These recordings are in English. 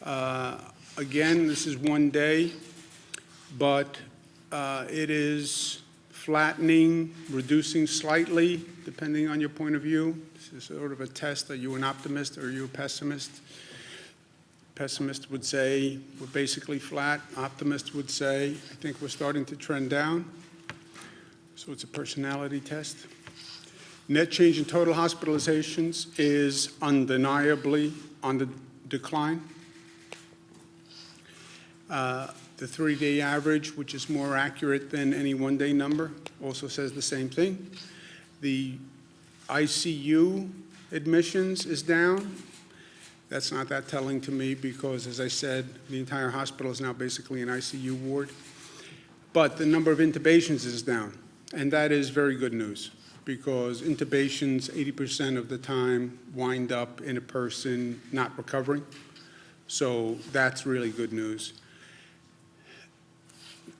Again, this is one day, but it is flattening, reducing slightly, depending on your point of view. This is sort of a test. Are you an optimist or are you a pessimist? Pessimist would say we're basically flat. Optimist would say, I think we're starting to trend down. So it's a personality test. Net change in total hospitalizations is undeniably on the decline. The 3-day average, which is more accurate than any one-day number, also says the same thing. The ICU admissions is down. That's not that telling to me because, as I said, the entire hospital is now basically an ICU ward. But the number of intubations is down, and that is very good news because intubations 80% of the time wind up in a person not recovering. So that's really good news.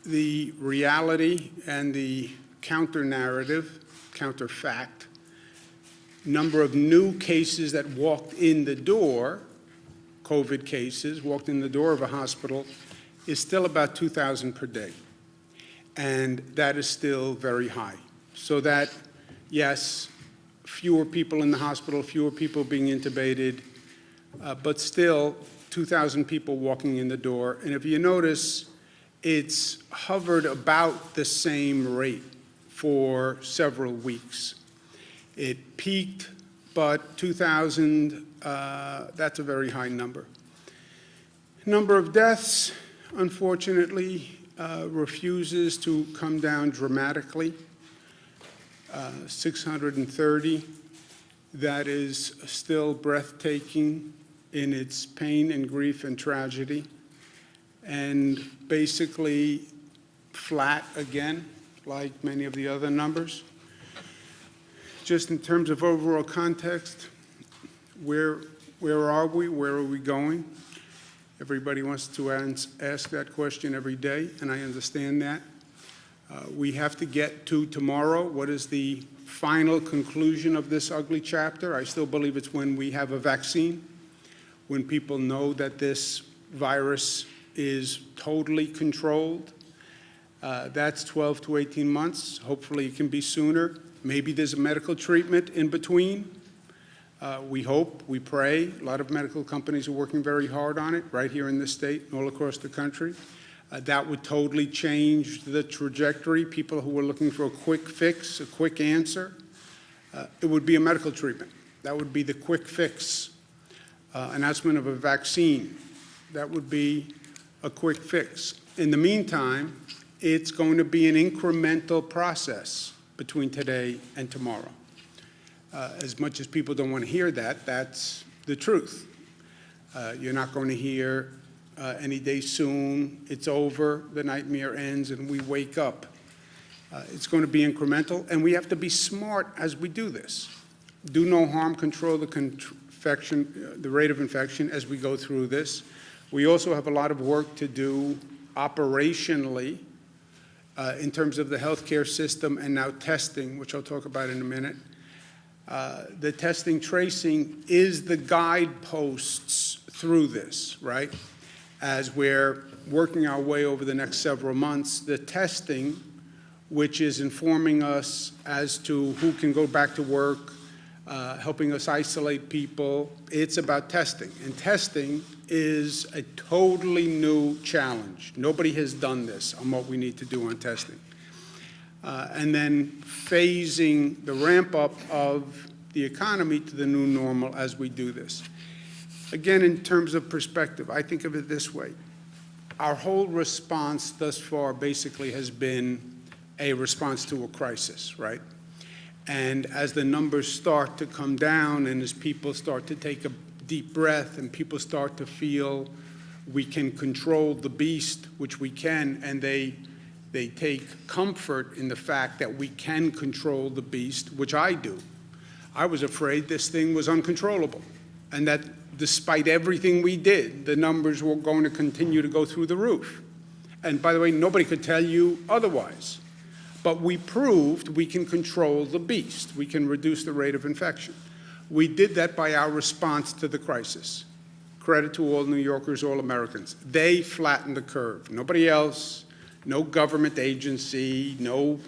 The reality and the counter-narrative, counter-fact, number of new cases that walked in the door, COVID cases, walked in the door of a hospital, is still about 2,000 per day. And that is still very high. So that, yes, fewer people in the hospital, fewer people being intubated, but still 2,000 people walking in the door. And if you notice, it's hovered about the same rate for several weeks. It peaked, but 2,000, that's a very high number. Number of deaths, unfortunately, refuses to come down dramatically. 630, that is still breathtaking in its pain and grief and tragedy, and basically flat again, like many of the other numbers. Just in terms of overall context, where are we? Where are we going? Everybody wants to ask that question every day, and I understand that. We have to get to tomorrow. What is the final conclusion of this ugly chapter? I still believe it's when we have a vaccine, when people know that this virus is totally controlled. That's 12 to 18 months. Hopefully it can be sooner. Maybe there's a medical treatment in between. We hope, we pray. A lot of medical companies are working very hard on it right here in this state and all across the country. That would totally change the trajectory. People who are looking for a quick fix, a quick answer, it would be a medical treatment. That would be the quick fix. Announcement of a vaccine, that would be a quick fix. In the meantime, it's going to be an incremental process between today and tomorrow. As much as people don't want to hear that, that's the truth. You're not going to hear any day soon, it's over, the nightmare ends, and we wake up. It's going to be incremental, and we have to be smart as we do this. Do no harm, control the rate of infection as we go through this. We also have a lot of work to do operationally in terms of the healthcare system and now testing, which I'll talk about in a minute. The testing tracing is the guideposts through this, right? As we're working our way over the next several months, the testing, which is informing us as to who can go back to work, helping us isolate people, it's about testing. And testing is a totally new challenge. Nobody has done this on what we need to do on testing. And then phasing the ramp up of the economy to the new normal as we do this. Again, in terms of perspective, I think of it this way. Our whole response thus far basically has been a response to a crisis, right? And as the numbers start to come down and as people start to take a deep breath and people start to feel we can control the beast, which we can, and they take comfort in the fact that we can control the beast, which I do. I was afraid this thing was uncontrollable and that despite everything we did, the numbers were going to continue to go through the roof. And by the way, nobody could tell you otherwise. But we proved we can control the beast. We can reduce the rate of infection. We did that by our response to the crisis. credit to all New Yorkers, all Americans. They flattened the curve. Nobody else, no government agency, no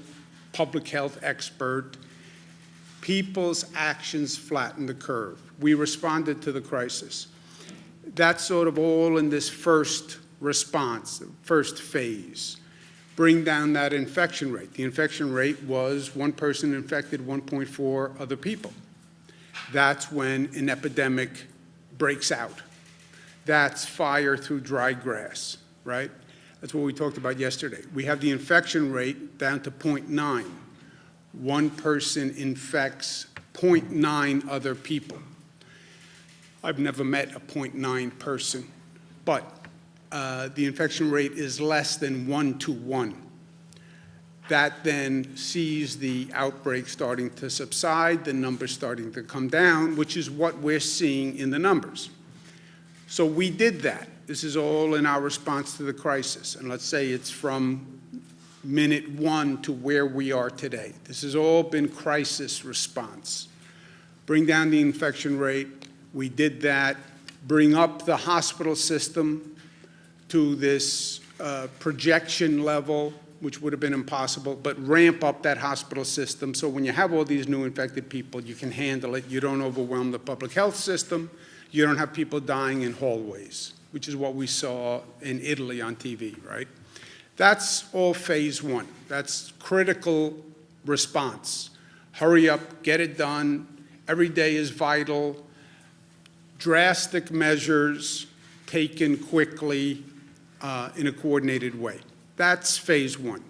public health expert. People's actions flattened the curve. We responded to the crisis. That's sort of all in this first response, the first phase. Bring down that infection rate. The infection rate was one person infected 1.4 other people. That's when an epidemic breaks out. That's fire through dry grass, right? That's what we talked about yesterday. We have the infection rate down to 0.9. One person infects 0.9 other people. I've never met a 0.9 person, but the infection rate is less than 1 to 1. That then sees the outbreak starting to subside, the numbers starting to come down, which is what we're seeing in the numbers. So we did that. This is all in our response to the crisis. And let's say it's from minute 1 to where we are today. This has all been crisis response. Bring down the infection rate. We did that. Bring up the hospital system to this projection level, which would have been impossible, but ramp up that hospital system so when you have all these new infected people, you can handle it. You don't overwhelm the public health system. You don't have people dying in hallways, which is what we saw in Italy on TV, right? That's all phase 1. That's critical response. Hurry up, get it done. Every day is vital. Drastic measures taken quickly in a coordinated way. That's phase 1.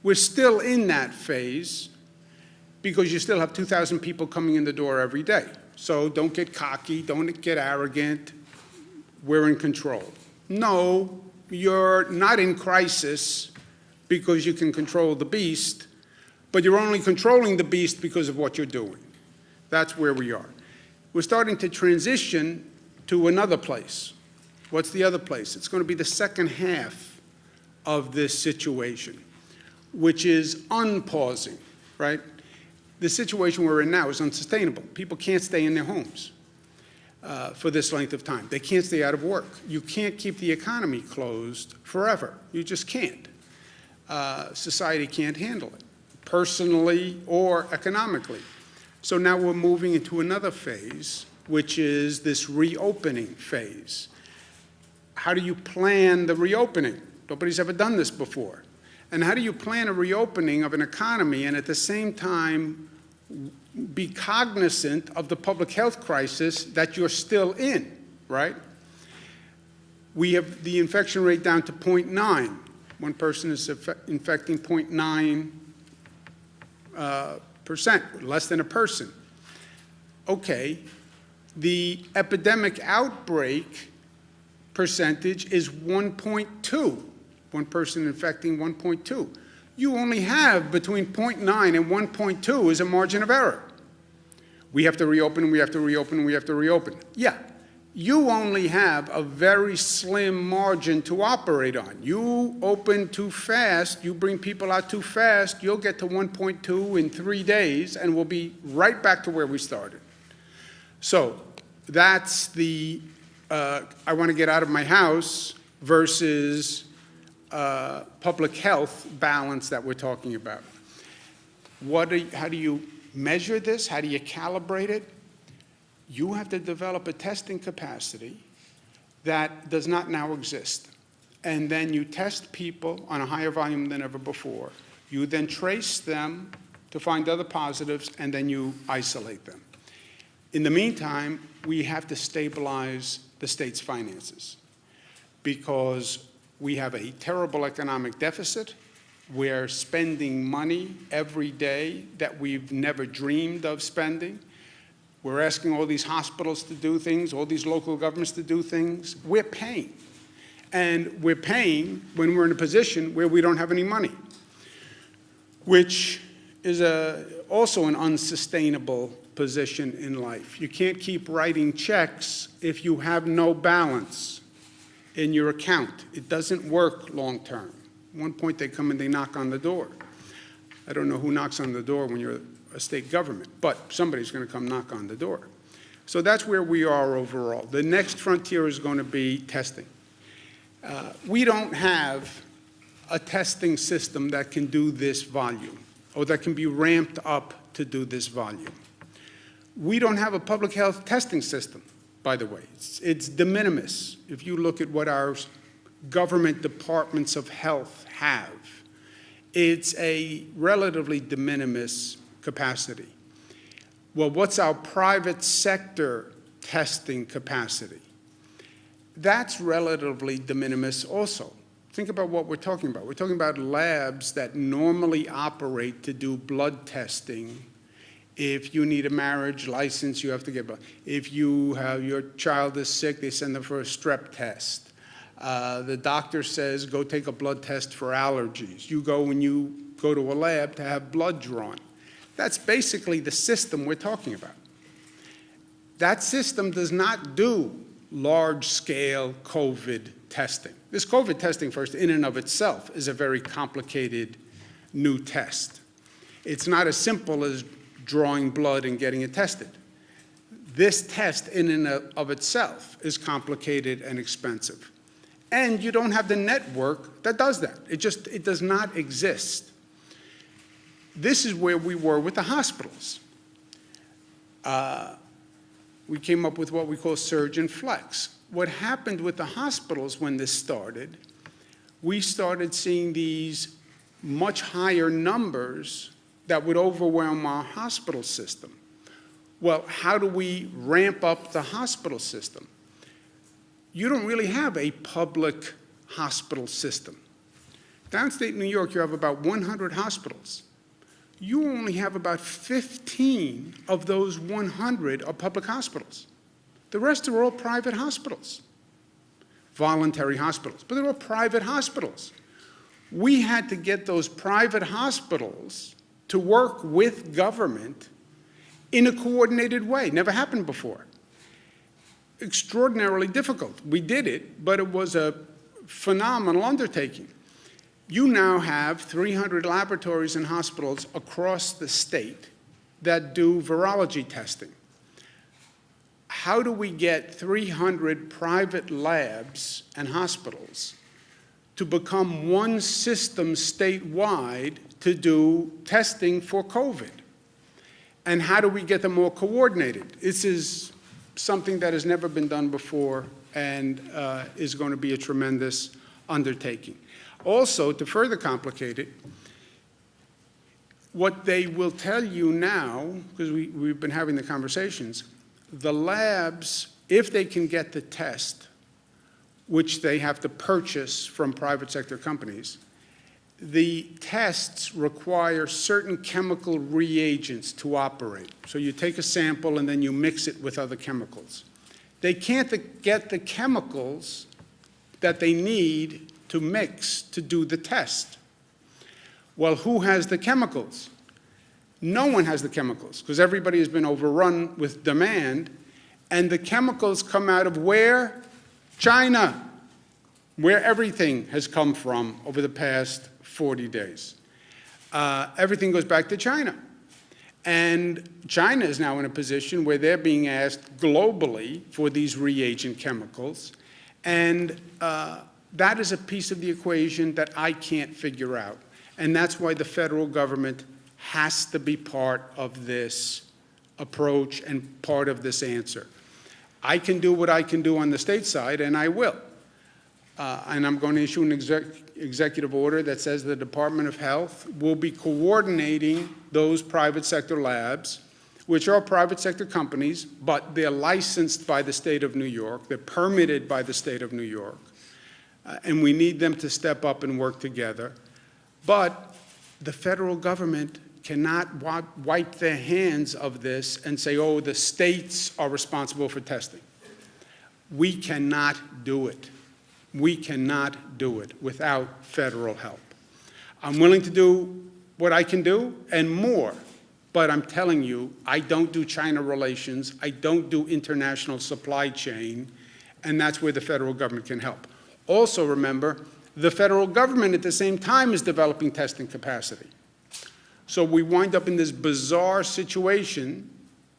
We're still in that phase because you still have 2,000 people coming in the door every day. So don't get cocky, don't get arrogant. We're in control. No, you're not in crisis because you can control the beast, but you're only controlling the beast because of what you're doing. That's where we are. We're starting to transition to another place. What's the other place? It's going to be the second half of this situation, which is unpausing, right? The situation we're in now is unsustainable. People can't stay in their homes for this length of time. They can't stay out of work. You can't keep the economy closed forever. You just can't. Society can't handle it, personally or economically. So now we're moving into another phase, which is this reopening phase. How do you plan the reopening? Nobody's ever done this before. And how do you plan a reopening of an economy and at the same time be cognizant of the public health crisis that you're still in, right? We have the infection rate down to 0.9. One person is infecting 0.9%, less than a person. Okay, the epidemic outbreak percentage is 1.2. One person infecting 1.2. You only have between 0.9 and 1.2 is a margin of error. We have to reopen, we have to reopen, we have to reopen. Yeah, you only have a very slim margin to operate on. You open too fast, you bring people out too fast, you'll get to 1.2 in 3 days and we'll be right back to where we started. So that's the I want to get out of my house versus public health balance that we're talking about. How do you measure this? How do you calibrate it? You have to develop a testing capacity that does not now exist. And then you test people on a higher volume than ever before. You then trace them to find other positives, and then you isolate them. In the meantime, we have to stabilize the state's finances because we have a terrible economic deficit. We're spending money every day that we've never dreamed of spending. We're asking all these hospitals to do things, all these local governments to do things. We're paying. And we're paying when we're in a position where we don't have any money, which is also an unsustainable position in life. You can't keep writing checks if you have no balance in your account. It doesn't work long term. At one point they come and they knock on the door. I don't know who knocks on the door when you're a state government, but somebody's going to come knock on the door. So that's where we are overall. The next frontier is going to be testing. We don't have a testing system that can do this volume, or that can be ramped up to do this volume. We don't have a public health testing system, by the way. It's de minimis. If you look at what our government departments of health have, it's a relatively de minimis capacity. Well, what's our private sector testing capacity? That's relatively de minimis also. Think about what we're talking about. We're talking about labs that normally operate to do blood testing. If you need a marriage license, you have to get blood. If your child is sick, they send them for a strep test. The doctor says, go take a blood test for allergies. You go when you go to a lab to have blood drawn. That's basically the system we're talking about. That system does not do large-scale COVID testing. This COVID testing, first, in and of itself, is a very complicated new test. It's not as simple as drawing blood and getting it tested. This test, in and of itself, is complicated and expensive. And you don't have the network that does that. It does not exist. This is where we were with the hospitals. We came up with what we call surge and flex. What happened with the hospitals when this started, we started seeing these much higher numbers that would overwhelm our hospital system. Well, how do we ramp up the hospital system? You don't really have a public hospital system. Downstate New York, you have about 100 hospitals. You only have about 15 of those 100 are public hospitals. The rest are all private hospitals, voluntary hospitals, but they're all private hospitals. We had to get those private hospitals to work with government in a coordinated way. Never happened before. Extraordinarily difficult. We did it, but it was a phenomenal undertaking. You now have 300 laboratories and hospitals across the state that do virology testing. How do we get 300 private labs and hospitals to become one system statewide to do testing for COVID? And how do we get them all coordinated? This is something that has never been done before and is going to be a tremendous undertaking. Also, to further complicate it, what they will tell you now, because we've been having the conversations, the labs, if they can get the test, which they have to purchase from private sector companies, the tests require certain chemical reagents to operate. So you take a sample and then you mix it with other chemicals. They can't get the chemicals that they need to mix to do the test. Well, who has the chemicals? No one has the chemicals, because everybody has been overrun with demand, and the chemicals come out of where? China, where everything has come from over the past 40 days. Everything goes back to China. And China is now in a position where they're being asked globally for these reagent chemicals, and that is a piece of the equation that I can't figure out. And that's why the federal government has to be part of this approach and part of this answer. I can do what I can do on the state side, and I will. And I'm going to issue an executive order that says the Department of Health will be coordinating those private sector labs, which are private sector companies, but they're licensed by the state of New York. They're permitted by the state of New York. And we need them to step up and work together. But the federal government cannot wipe their hands of this and say, oh, the states are responsible for testing. We cannot do it. We cannot do it without federal help. I'm willing to do what I can do and more, but I'm telling you, I don't do China relations, I don't do international supply chain, and that's where the federal government can help. Also remember, the federal government at the same time is developing testing capacity. So we wind up in this bizarre situation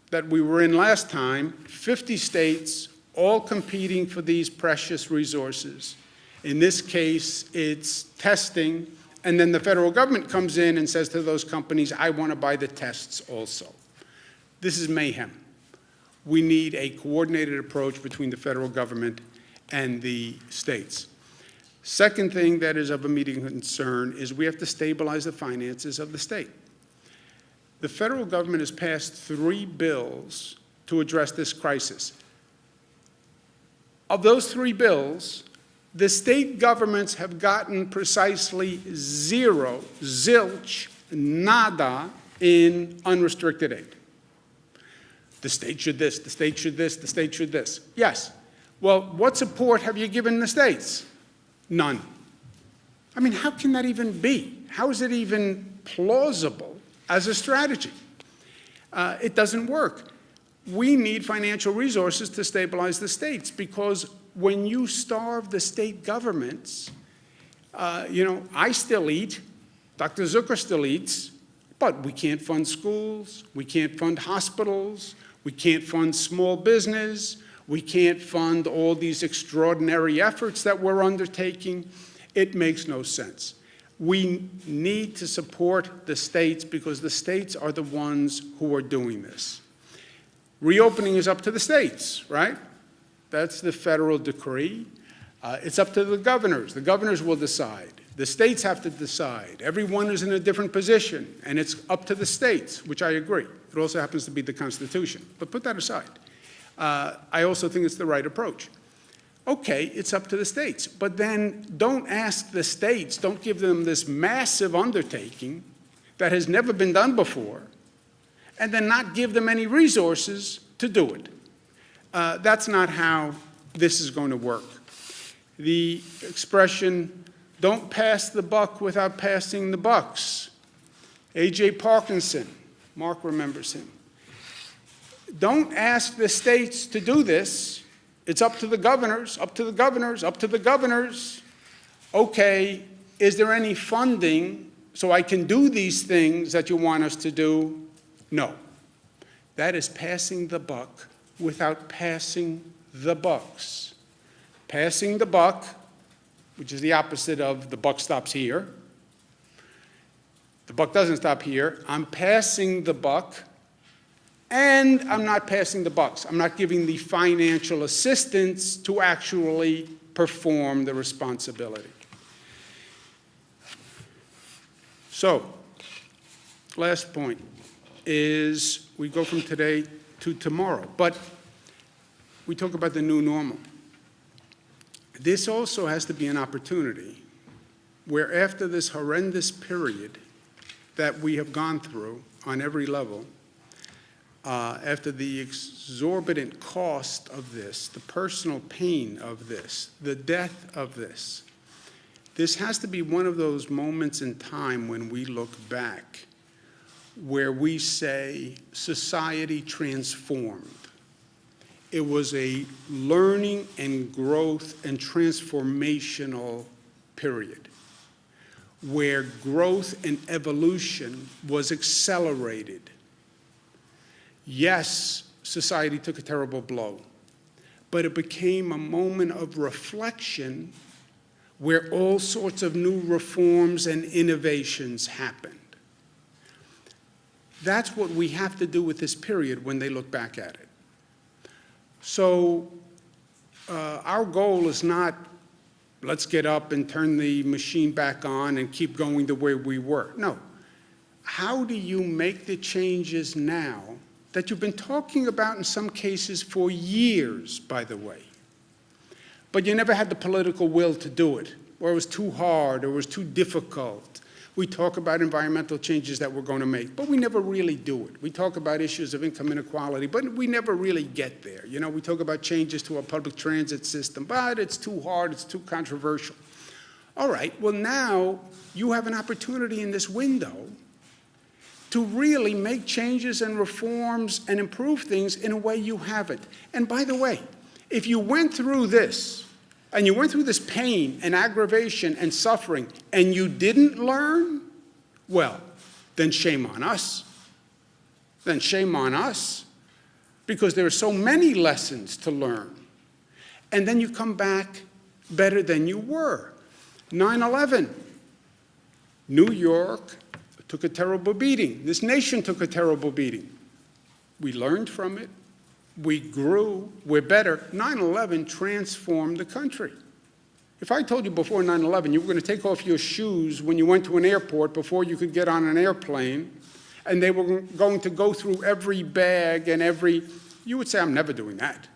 that we were in last time, 50 states all competing for these precious resources. In this case, it's testing, and then the federal government comes in and says to those companies, I want to buy the tests also. This is mayhem. We need a coordinated approach between the federal government and the states. Second thing that is of immediate concern is we have to stabilize the finances of the state. The federal government has passed 3 bills to address this crisis. Of those 3 bills, the state governments have gotten precisely 0, zilch, nada in unrestricted aid. The state should this, the state should this, the state should this. Yes. Well, what support have you given the states? None. I mean, how can that even be? How is it even plausible as a strategy? It doesn't work. We need financial resources to stabilize the states, because when you starve the state governments, I still eat, Dr. Zucker still eats, but we can't fund schools, we can't fund hospitals, we can't fund small business, we can't fund all these extraordinary efforts that we're undertaking. It makes no sense. We need to support the states because the states are the ones who are doing this. Reopening is up to the states, right? That's the federal decree. It's up to the governors. The governors will decide. The states have to decide. Everyone is in a different position, and it's up to the states, which I agree. It also happens to be the Constitution. But put that aside. I also think it's the right approach. Okay, it's up to the states, but then don't ask the states, don't give them this massive undertaking that has never been done before, and then not give them any resources to do it. That's not how this is going to work. The expression, don't pass the buck without passing the bucks. A.J. Parkinson, Mark remembers him. Don't ask the states to do this. It's up to the governors, up to the governors, up to the governors. Okay, is there any funding so I can do these things that you want us to do? No. That is passing the buck without passing the bucks. Passing the buck, which is the opposite of the buck stops here. The buck doesn't stop here. I'm passing the buck. And I'm not passing the bucks. I'm not giving the financial assistance to actually perform the responsibility. So, last point is we go from today to tomorrow. But we talk about the new normal. This also has to be an opportunity where after this horrendous period that we have gone through on every level, after the exorbitant cost of this, the personal pain of this, the death of this, this has to be one of those moments in time when we look back where we say society transformed. It was a learning and growth and transformational period where growth and evolution was accelerated. Yes, society took a terrible blow, but it became a moment of reflection where all sorts of new reforms and innovations happened. That's what we have to do with this period when they look back at it. So our goal is not, let's get up and turn the machine back on and keep going the way we were. No. How do you make the changes now that you've been talking about in some cases for years, by the way, but you never had the political will to do it, or it was too hard, or it was too difficult. We talk about environmental changes that we're going to make, but we never really do it. We talk about issues of income inequality, but we never really get there. You know, we talk about changes to our public transit system, but it's too hard, it's too controversial. All right, well now you have an opportunity in this window to really make changes and reforms and improve things in a way you haven't. And by the way, if you went through this, and you went through this pain and aggravation and suffering, and you didn't learn, well, then shame on us. Then shame on us. because there are so many lessons to learn. And then you come back better than you were. 9/11, New York took a terrible beating. This nation took a terrible beating. We learned from it. We grew. We're better. 9/11 transformed the country. If I told you before 9/11 you were going to take off your shoes when you went to an airport before you could get on an airplane, and they were going to go through every bag and you would say, I'm never doing that.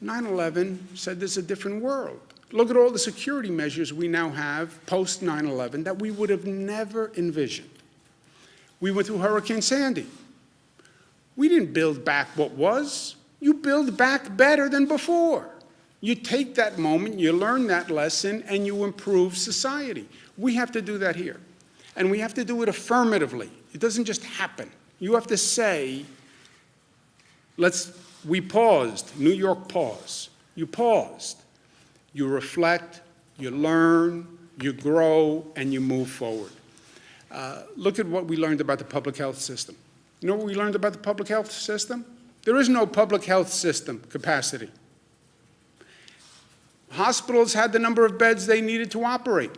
9/11 said there's a different world. Look at all the security measures we now have post 9/11 that we would have never envisioned. We went through Hurricane Sandy. We didn't build back what was. You build back better than before. You take that moment, you learn that lesson, and you improve society. We have to do that here. And we have to do it affirmatively. It doesn't just happen. You have to say, we paused, New York pause. You paused. You reflect, you learn, you grow, and you move forward. Look at what we learned about the public health system. You know what we learned about the public health system? There is no public health system capacity. Hospitals had the number of beds they needed to operate.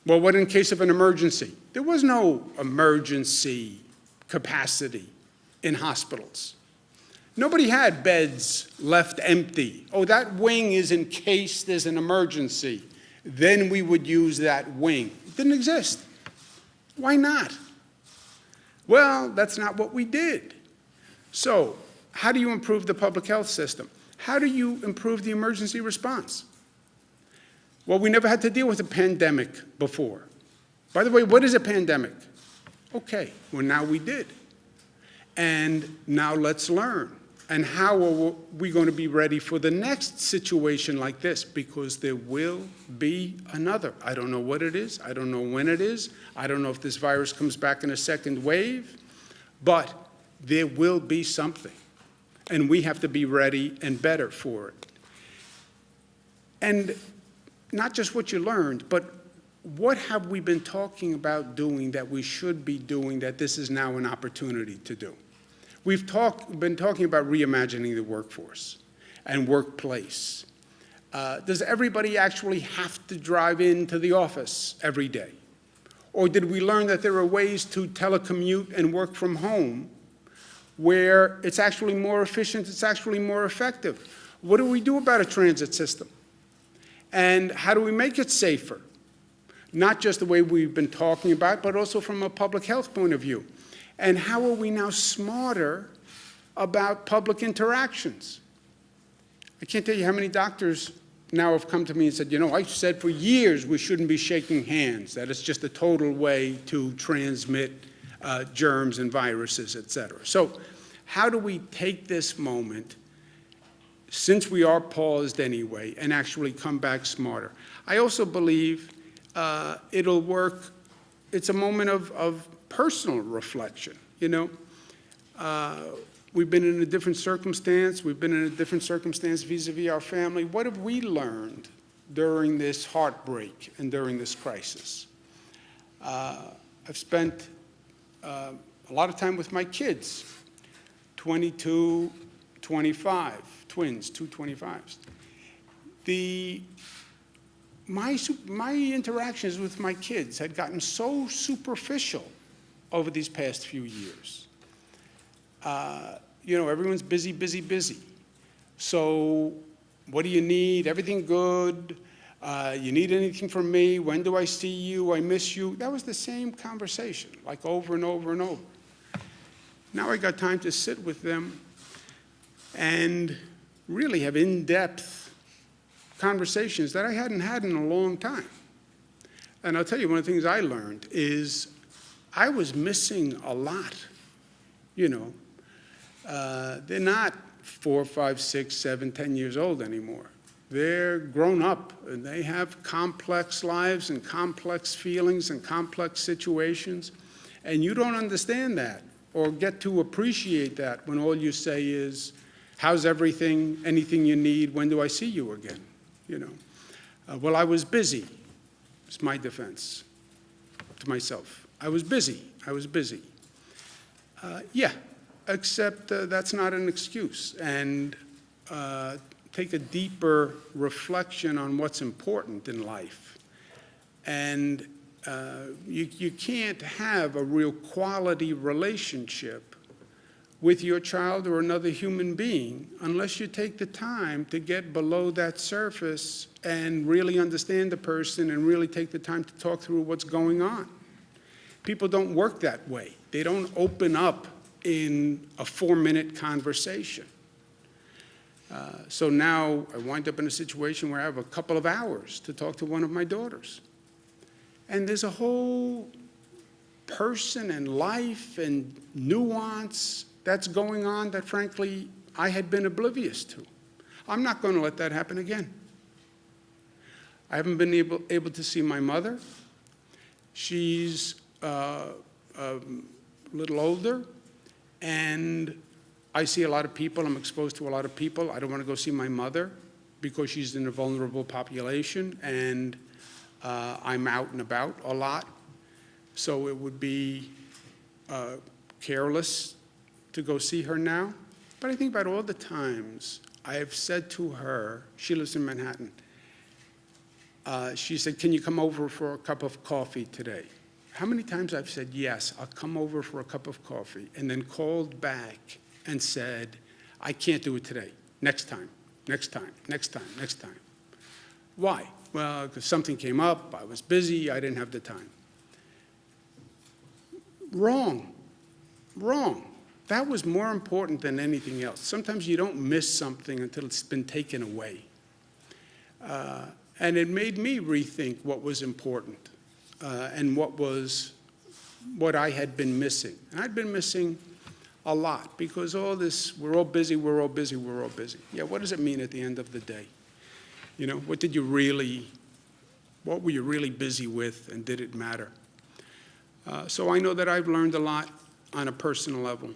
Well, what in case of an emergency? There was no emergency capacity in hospitals. Nobody had beds left empty. Oh, that wing is in case there's an emergency. Then we would use that wing. It didn't exist. Why not? Well, that's not what we did. So, how do you improve the public health system? How do you improve the emergency response? Well, we never had to deal with a pandemic before. By the way, what is a pandemic? Okay, well, now we did. And now let's learn. And how are we going to be ready for the next situation like this? Because there will be another. I don't know what it is. I don't know when it is. I don't know if this virus comes back in a second wave. But there will be something. And we have to be ready and better for it. And not just what you learned, but what have we been talking about doing that we should be doing that this is now an opportunity to do? We've been talking about reimagining the workforce and workplace. Does everybody actually have to drive into the office every day? Or did we learn that there are ways to telecommute and work from home where it's actually more efficient, it's actually more effective? What do we do about a transit system? And how do we make it safer? Not just the way we've been talking about, but also from a public health point of view. And how are we now smarter about public interactions? I can't tell you how many doctors now have come to me and said, you know, I said for years we shouldn't be shaking hands, that it's just a total way to transmit germs and viruses, et cetera. So how do we take this moment, since we are paused anyway, and actually come back smarter? I also believe it'll work. It's a moment of personal reflection, you know. We've been in a different circumstance. We've been in a different circumstance vis-a-vis our family. What have we learned during this heartbreak and during this crisis? I've spent a lot of time with my kids, 22, 25, twins, two 25s. My interactions with my kids had gotten so superficial over these past few years. You know, everyone's busy, busy, busy. So what do you need? Everything good? You need anything from me? When do I see you? I miss you. That was the same conversation, like over and over and over. Now I got time to sit with them and really have in-depth conversations that I hadn't had in a long time. And I'll tell you, one of the things I learned is I was missing a lot, you know. They're not 4, 5, 6, 7, 10 years old anymore. They're grown up, and they have complex lives and complex feelings and complex situations. And you don't understand that or get to appreciate that when all you say is, how's everything, anything you need, when do I see you again, you know. Well, I was busy. It's my defense to myself. I was busy. Yeah, except that's not an excuse. And take a deeper reflection on what's important in life. And you can't have a real quality relationship with your child or another human being unless you take the time to get below that surface and really understand the person and really take the time to talk through what's going on. People don't work that way. They don't open up in a 4-minute conversation. So now I wind up in a situation where I have a couple of hours to talk to one of my daughters. And there's a whole person and life and nuance that's going on that, frankly, I had been oblivious to. I'm not going to let that happen again. I haven't been able to see my mother. She's a little older, and I see a lot of people. I'm exposed to a lot of people. I don't want to go see my mother because she's in a vulnerable population, and I'm out and about a lot. So it would be careless to go see her now. But I think about all the times I have said to her, she lives in Manhattan, she said, "Can you come over for a cup of coffee today?" How many times I've said, "Yes, I'll come over for a cup of coffee," and then called back and said, "I can't do it today. Next time, next time, next time, next time." Why? Well, because something came up, I was busy, I didn't have the time. Wrong. Wrong. That was more important than anything else. Sometimes you don't miss something until it's been taken away. And it made me rethink what was important and what I had been missing. And I'd been missing a lot because all this, we're all busy, we're all busy, we're all busy. Yeah, what does it mean at the end of the day? You know, what were you really busy with, and did it matter? So I know that I've learned a lot on a personal level.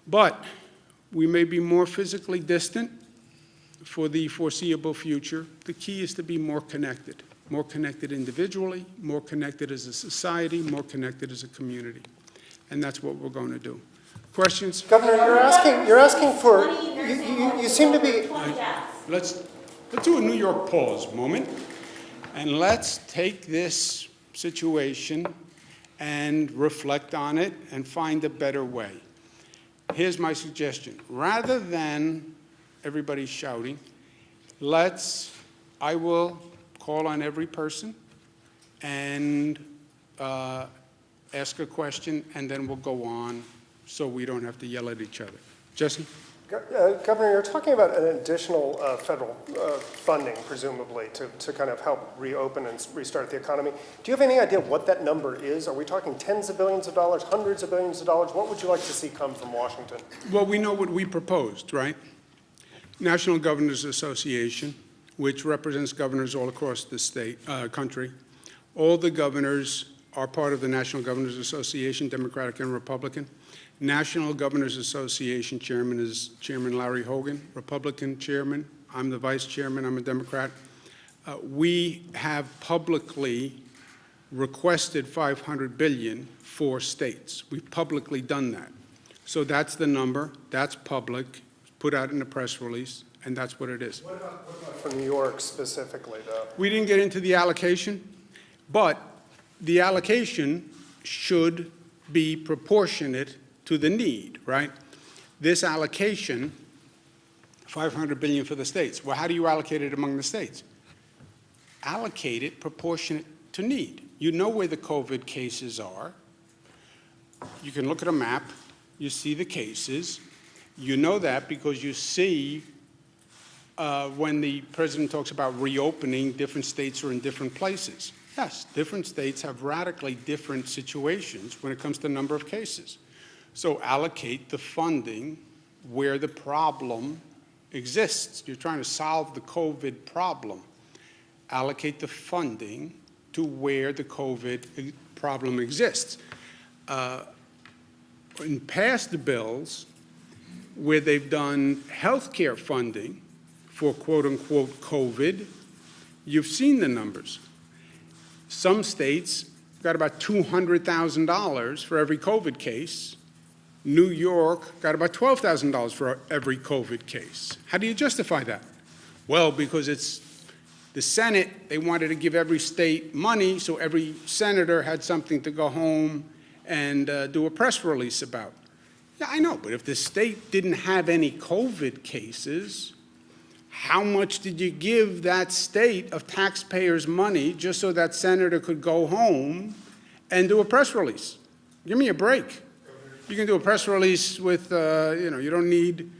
But we may be more physically distant for the foreseeable future. The key is to be more connected individually, more connected as a society, more connected as a community. And that's what we're going to do. Questions? Governor, you're asking for, you seem to be... Let's do a New York pause moment, and let's take this situation and reflect on it and find a better way. Here's my suggestion. Rather than everybody shouting, I will call on every person and ask a question, and then we'll go on so we don't have to yell at each other. Jesse? Governor, you're talking about an additional federal funding, presumably, to kind of help reopen and restart the economy. Do you have any idea what that number is? Are we talking tens of billions of dollars, hundreds of billions of dollars? What would you like to see come from Washington? Well, we know what we proposed, right? National Governors Association, which represents governors all across the country. All the governors are part of the National Governors Association, Democratic and Republican. National Governors Association chairman is Chairman Larry Hogan, Republican chairman. I'm the vice chairman, I'm a Democrat. We have publicly requested $500 billion for states. We've publicly done that. So that's the number, that's public, put out in a press release, and that's what it is. What about for New York specifically, though? We didn't get into the allocation, but the allocation should be proportionate to the need, right? This allocation, $500 billion for the states. Well, how do you allocate it among the states? Allocate it proportionate to need. You know where the COVID cases are. You can look at a map, you see the cases. You know that because you see when the president talks about reopening, different states are in different places. Yes, different states have radically different situations when it comes to the number of cases. So allocate the funding where the problem exists. You're trying to solve the COVID problem. Allocate the funding to where the COVID problem exists. In past bills, where they've done health care funding for quote-unquote COVID, you've seen the numbers. Some states got about $200,000 for every COVID case, New York got about $12,000 for every COVID case. How do you justify that? Well, because it's the Senate, they wanted to give every state money, so every senator had something to go home and do a press release about. Yeah, I know, but if the state didn't have any COVID cases, how much did you give that state of taxpayers' money just so that senator could go home and do a press release? Give me a break. You can do a press release with, you don't need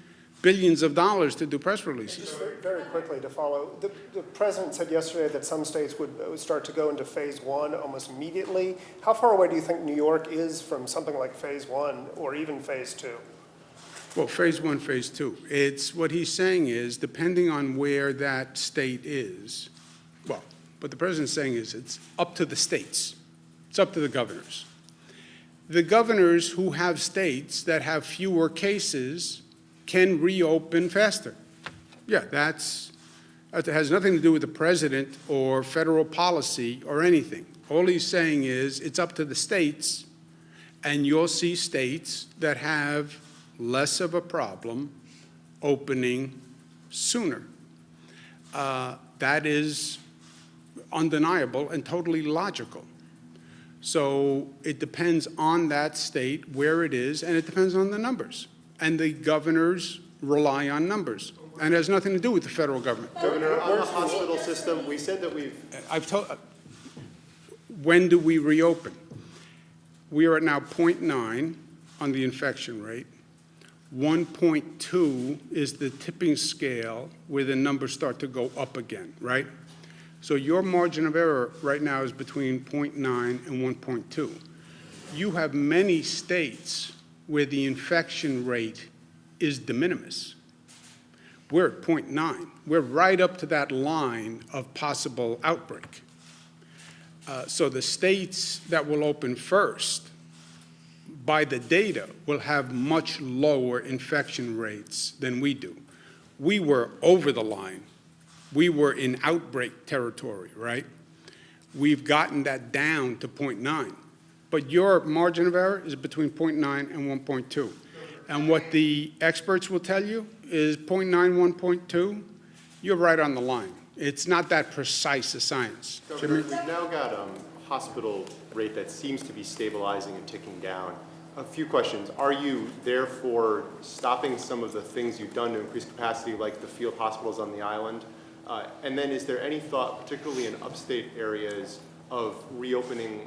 billions of dollars to do press releases. Just very quickly to follow, the president said yesterday that some states would start to go into phase one almost immediately. How far away do you think New York is from something like phase one or even phase two? Well, phase one, phase two. It's what he's saying is, depending on where that state is, well, what the president's saying is it's up to the states. It's up to the governors. The governors who have states that have fewer cases can reopen faster. Yeah, that has nothing to do with the president or federal policy or anything. All he's saying is it's up to the states, and you'll see states that have less of a problem opening sooner. That is undeniable and totally logical. So it depends on that state, where it is, and it depends on the numbers. And the governors rely on numbers. And it has nothing to do with the federal government. Governor, on the hospital system, we said that when do we reopen? We are at now 0.9 on the infection rate. 1.2 is the tipping scale where the numbers start to go up again, right? So your margin of error right now is between 0.9 and 1.2. You have many states where the infection rate is de minimis. We're at 0.9. We're right up to that line of possible outbreak. So the states that will open first, by the data, will have much lower infection rates than we do. We were over the line. We were in outbreak territory, right? We've gotten that down to 0.9. But your margin of error is between 0.9 and 1.2. And what the experts will tell you is 0.9, 1.2, you're right on the line. It's not that precise a science. Governor, we've now got a hospital rate that seems to be stabilizing and ticking down. A few questions. Are you therefore stopping some of the things you've done to increase capacity, like the field hospitals on the island? And then is there any thought, particularly in upstate areas, of reopening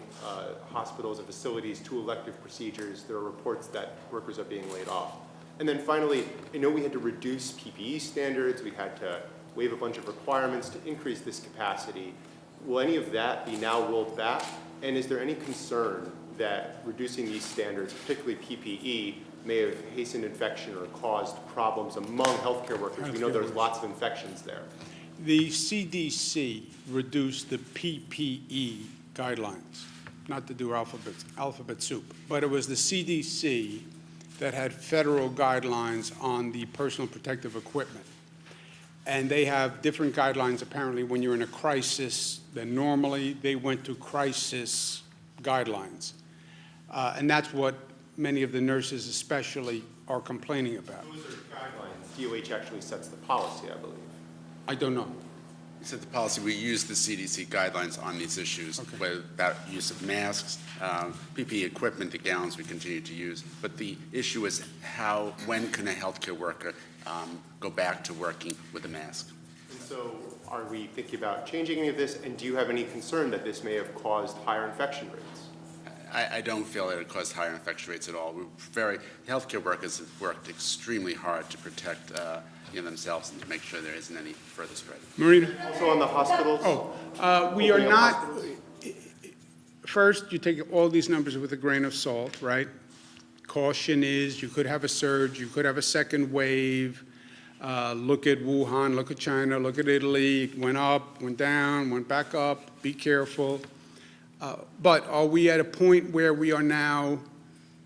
hospitals and facilities to elective procedures? There are reports that workers are being laid off. And then finally, I know we had to reduce PPE standards. We had to waive a bunch of requirements to increase this capacity. Will any of that be now rolled back? And is there any concern that reducing these standards, particularly PPE, may have hastened infection or caused problems among healthcare workers? We know there's lots of infections there. The CDC reduced the PPE guidelines, not to do alphabet soup, but it was the CDC that had federal guidelines on the personal protective equipment. And they have different guidelines apparently when you're in a crisis than normally. They went to crisis guidelines. And that's what many of the nurses especially are complaining about. Those are guidelines. DOH actually sets the policy, I believe. I don't know. We set the policy. We use the CDC guidelines on these issues, Okay. without use of masks, PPE equipment, the gowns we continue to use. But the issue is when can a healthcare worker go back to working with a mask? And so are we thinking about changing any of this? And do you have any concern that this may have caused higher infection rates? I don't feel that it caused higher infection rates at all. Healthcare workers have worked extremely hard to protect themselves and to make sure there isn't any further spread. Marina? Also on the hospitals? We are Opening up not, hospitals? first, you take all these numbers with a grain of salt, right? Caution is you could have a surge, you could have a second wave. Look at Wuhan, look at China, look at Italy. It went up, went down, went back up. Be careful. But are we at a point where we are now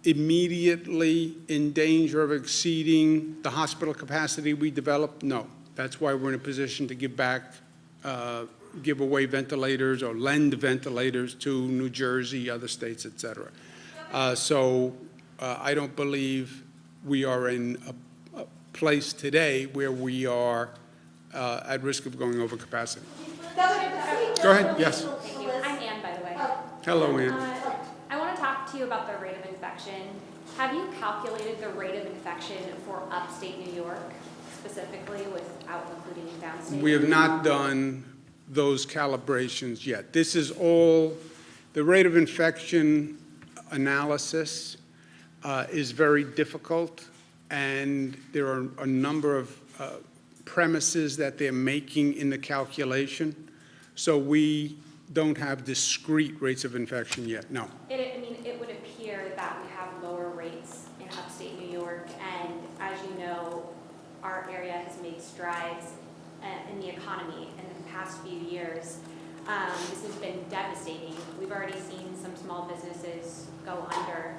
immediately in danger of exceeding the hospital capacity we developed? No. That's why we're in a position to give away ventilators or lend ventilators to New Jersey, other states, et cetera. So I don't believe we are in a place today where we are at risk of going over capacity. Go ahead, yes. Thank you. I'm Ann, by the way. Hello, Ann. I want to talk to you about the rate of infection. Have you calculated the rate of infection for upstate New York, specifically without including downstate? We have not done those calibrations yet. This is all, the rate of infection analysis is very difficult, and there are a number of premises that they're making in the calculation. So we don't have discrete rates of infection yet, no. It would appear that we have lower rates in upstate New York, and as you know, our area has made strides in the economy in the past few years. This has been devastating. We've already seen some small businesses go under.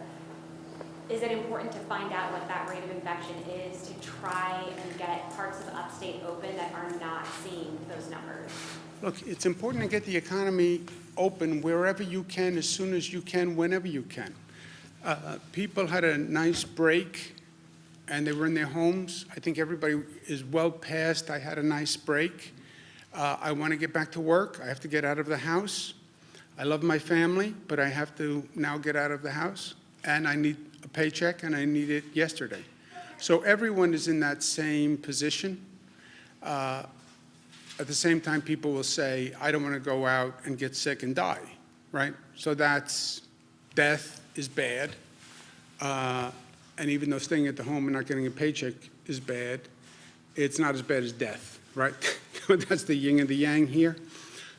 Is it important to find out what that rate of infection is to try and get parts of upstate open that are not seeing those numbers? Look, it's important to get the economy open wherever you can, as soon as you can, whenever you can. People had a nice break, and they were in their homes. I think everybody is well past, I had a nice break. I want to get back to work. I have to get out of the house. I love my family, but I have to now get out of the house. And I need a paycheck, and I need it yesterday. So everyone is in that same position. At the same time, people will say, I don't want to go out and get sick and die, right? So that's, death is bad. And even though staying at the home and not getting a paycheck is bad, it's not as bad as death, right? That's the yin and the yang here.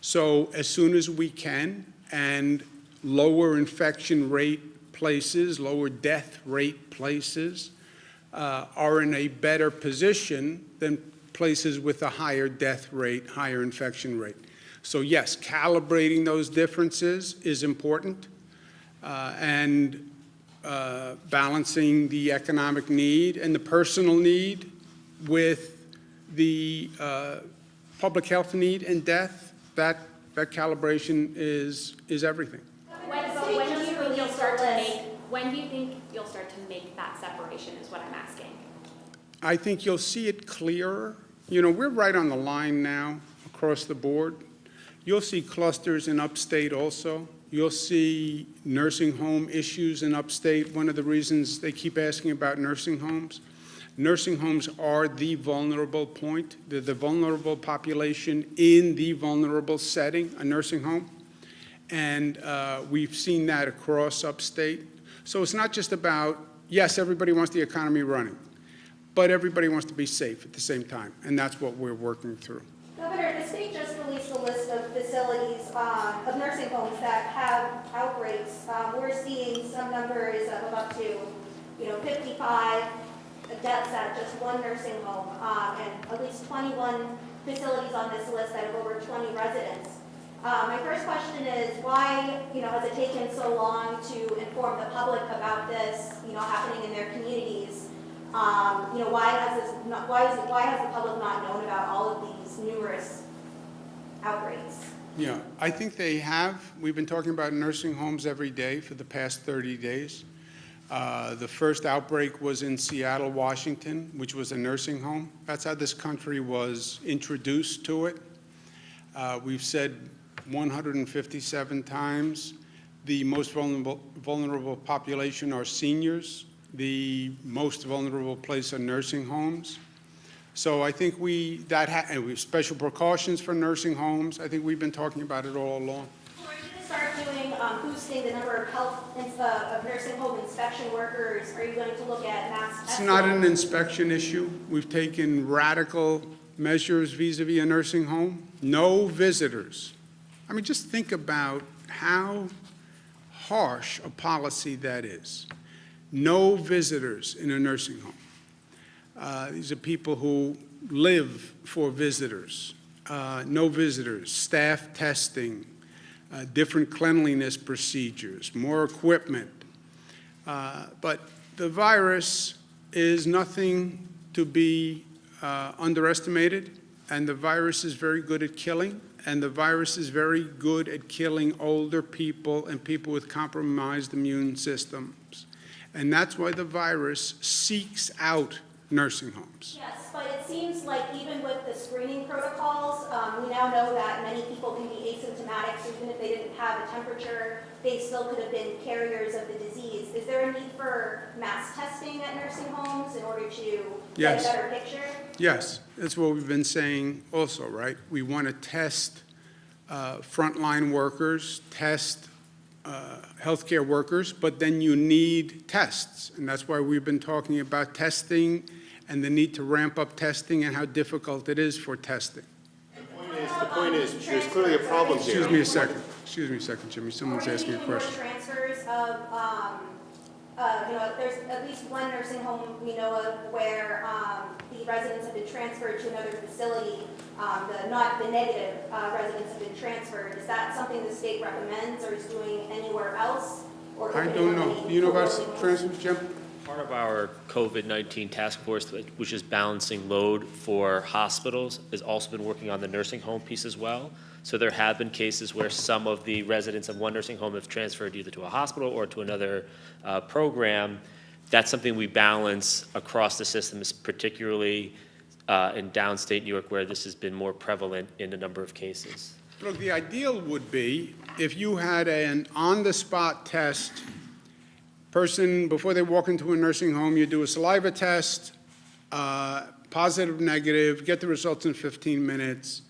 So as soon as we can, and lower infection rate places, lower death rate places are in a better position than places with a higher death rate, higher infection rate. So yes, calibrating those differences is important, and balancing the economic need and the personal need with the public health need and death, that calibration is everything. When do you think you'll start to make that separation is what I'm asking? I think you'll see it clearer. You know, we're right on the line now across the board. You'll see clusters in upstate also. You'll see nursing home issues in upstate. One of the reasons they keep asking about nursing homes are the vulnerable point. They're the vulnerable population in the vulnerable setting, a nursing home. And we've seen that across upstate. So it's not just about, yes, everybody wants the economy running, but everybody wants to be safe at the same time, and that's what we're working through. Governor, the state just released a list of facilities, of nursing homes that have outbreaks. We're seeing some numbers of up to, 55 deaths at just one nursing home, and at least 21 facilities on this list that have over 20 residents. My first question is, why, has it taken so long to inform the public about this, happening in their communities? Why has the public not known about all of these numerous outbreaks? Yeah, I think they have. We've been talking about nursing homes every day for the past 30 days. The first outbreak was in Seattle, Washington, which was a nursing home. That's how this country was introduced to it. We've said 157 times the most vulnerable population are seniors. The most vulnerable place are nursing homes. So I think we have special precautions for nursing homes. I think we've been talking about it all along. Are you going to start doing, boosting the number of of nursing home inspection workers? Are you going to look at mass testing? It's not an inspection issue. We've taken radical measures vis-a-vis a nursing home. No visitors. I mean, just think about how harsh a policy that is. No visitors in a nursing home. These are people who live for visitors. No visitors, staff testing, different cleanliness procedures, more equipment. But the virus is nothing to be underestimated, and the virus is very good at killing, and the virus is very good at killing older people and people with compromised immune systems. And that's why the virus seeks out nursing homes. Yes, but it seems like even with the screening protocols, we now know that many people can be asymptomatic, so even if they didn't have a temperature, they still could have been carriers of the disease. Is there a need for mass testing at nursing homes in order to get a better picture? Yes, that's what we've been saying also, right? We want to test frontline workers, test healthcare workers, but then you need tests. And that's why we've been talking about testing and the need to ramp up testing and how difficult it is for testing. The point is, there's clearly a problem here. Excuse me a second, Jimmy. Someone's asking a question. More transfers of, there's at least one nursing home we know of where the residents have been transferred to another facility. Not the negative residents have been transferred. Is that something the state recommends or is doing anywhere else? Or I don't know. Do you know about transfers, Jim? Part of our COVID-19 task force, which is balancing load for hospitals, has also been working on the nursing home piece as well. So there have been cases where some of the residents of one nursing home have transferred either to a hospital or to another program. That's something we balance across the system, particularly in downstate New York, where this has been more prevalent in a number of cases. Look, the ideal would be if you had an on-the-spot test. Person, before they walk into a nursing home, you do a saliva test, positive, negative, get the results in 15 minutes,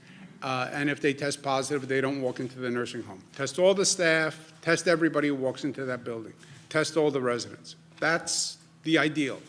and if they test positive, they don't walk into the nursing home. Test all the staff, test everybody who walks into that building, test all the residents. That's the ideal.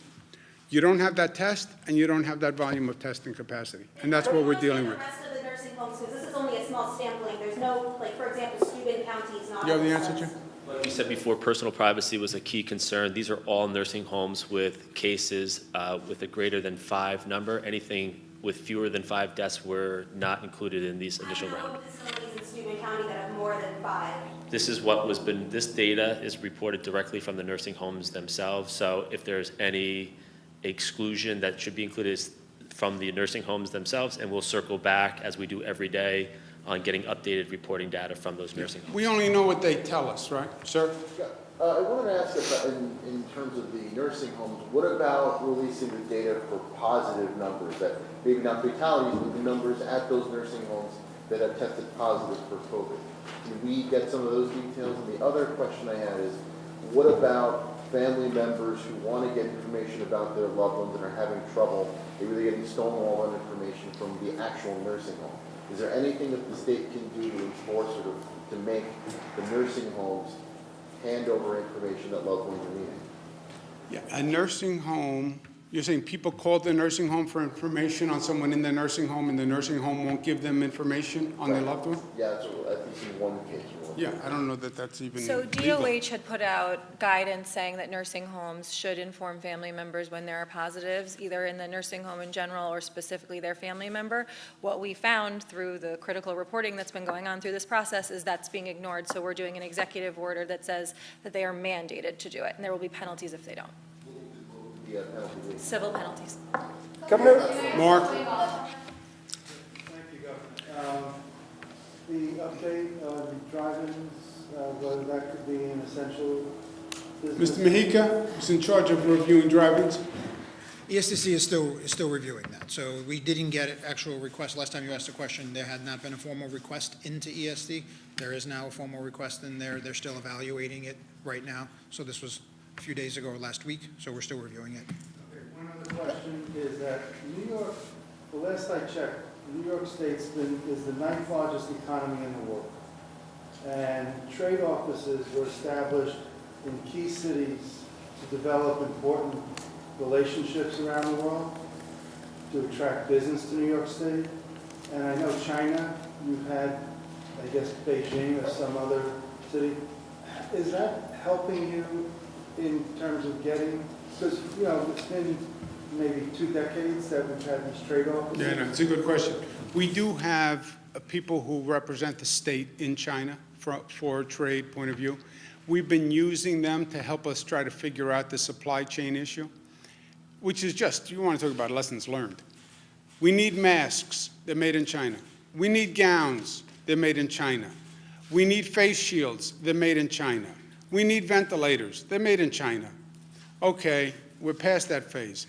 You don't have that test, and you don't have that volume of testing capacity, and that's what we're dealing with. The rest of the nursing homes, because this is only a small sampling, there's no, like, for example, Steuben County is not. You have the answer, Jim? Like we said before, personal privacy was a key concern. These are all nursing homes with cases with a greater than 5 number. Anything with fewer than 5 deaths were not included in these initial round. I don't know facilities in Steuben County that have more than 5. This is what was been, this data is reported directly from the nursing homes themselves. So if there's any exclusion that should be included is from the nursing homes themselves, and we'll circle back as we do every day on getting updated reporting data from those nursing homes. We only know what they tell us, right? Sir? Yeah. I wanted to ask about, in terms of the nursing homes, what about releasing the data for positive numbers, that maybe not fatalities, but the numbers at those nursing homes that have tested positive for COVID? Can we get some of those details? And the other question I had is, what about family members who want to get information about their loved ones and are having trouble, maybe they're getting stonewalled information from the actual nursing home? Is there anything that the state can do to enforce or to make the nursing homes hand over information that loved ones are needing? Yeah, a nursing home, you're saying people call the nursing home for information on someone in the nursing home and the nursing home won't give them information on their loved one? Yeah, that's at least in one case. Yeah, I don't know that that's even So legal. DOH had put out guidance saying that nursing homes should inform family members when there are positives, either in the nursing home in general or specifically their family member. What we found through the critical reporting that's been going on through this process is that's being ignored. So we're doing an executive order that says that they are mandated to do it, and there will be penalties if they don't. Civil penalties. Governor? Mark? Thank you, Governor. The update on drive-ins, whether that could be an essential business. Mr. Mahika, who's in charge of reviewing drive-ins? ESDC is still reviewing that. So we didn't get an actual request. Last time you asked a question, there had not been a formal request into ESD. There is now a formal request in there. They're still evaluating it right now. So this was a few days ago or last week, so we're still reviewing it. Okay, one other question is that New York, the last I checked, New York State is the 9th largest economy in the world. And trade offices were established in key cities to develop important relationships around the world, to attract business to New York State. And I know China, you've had, I guess, Beijing or some other city. Is that helping you in terms of getting, because, you know, it's been maybe 2 decades that we've had these trade offices? Yeah, no, it's a good question. We do have people who represent the state in China for a trade point of view. We've been using them to help us try to figure out the supply chain issue, which is just, you want to talk about lessons learned. We need masks, they're made in China. We need gowns, they're made in China. We need face shields, they're made in China. We need ventilators, they're made in China. Okay, we're past that phase.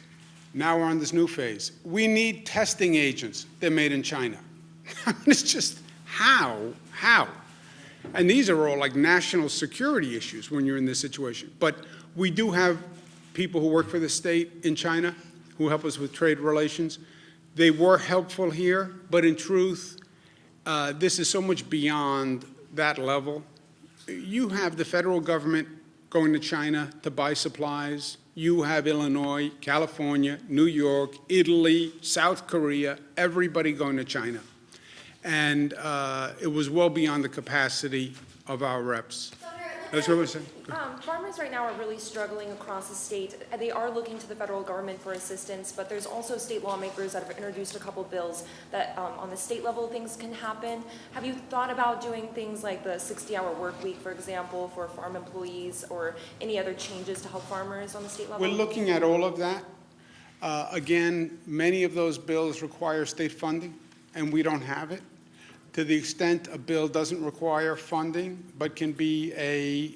Now we're on this new phase. We need testing agents. They're made in China. I mean, it's just, how? And these are all like national security issues when you're in this situation. But we do have people who work for the state in China who help us with trade relations. They were helpful here, but in truth, this is so much beyond that level. You have the federal government going to China to buy supplies. You have Illinois, California, New York, Italy, South Korea, everybody going to China. And it was well beyond the capacity of our reps. That's what we're saying. Farmers right now are really struggling across the state. They are looking to the federal government for assistance, but there's also state lawmakers that have introduced a couple bills that on the state level things can happen. Have you thought about doing things like the 60-hour work week, for example, for farm employees, or any other changes to help farmers on the state level? We're looking at all of that. Again, many of those bills require state funding, and we don't have it. To the extent a bill doesn't require funding but can be a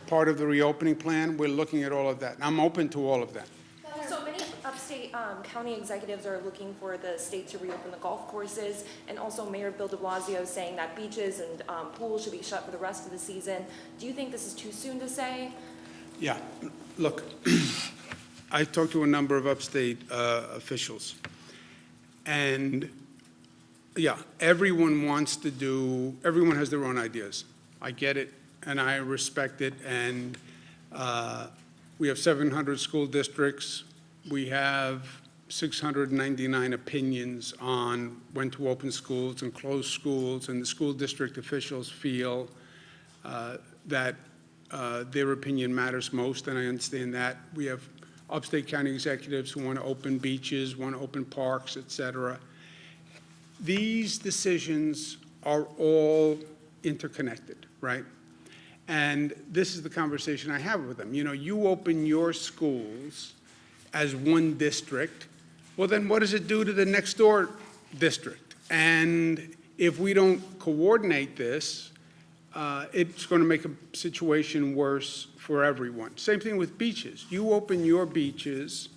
part of the reopening plan, we're looking at all of that. I'm open to all of that. So many upstate county executives are looking for the state to reopen the golf courses, and also Mayor Bill de Blasio saying that beaches and pools should be shut for the rest of the season. Do you think this is too soon to say? Yeah, look, I talked to a number of upstate officials, and yeah, everyone has their own ideas. I get it, and I respect it, and we have 700 school districts. We have 699 opinions on when to open schools and close schools, and the school district officials feel that their opinion matters most, and I understand that. We have upstate county executives who want to open beaches, want to open parks, et cetera. These decisions are all interconnected, right? And this is the conversation I have with them. You know, you open your schools as one district, well, then what does it do to the next door district? And if we don't coordinate this, it's going to make a situation worse for everyone. Same thing with beaches. You open your beaches,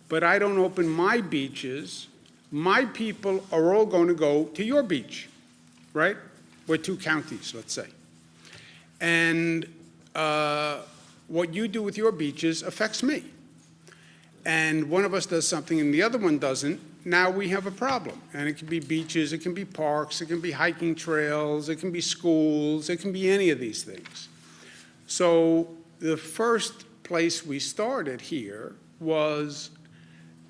but I don't open my beaches. My people are all going to go to your beach, right? We're two counties, let's say. And what you do with your beaches affects me. And one of us does something and the other one doesn't, now we have a problem. And it can be beaches, it can be parks, it can be hiking trails, it can be schools, it can be any of these things. So the first place we started here was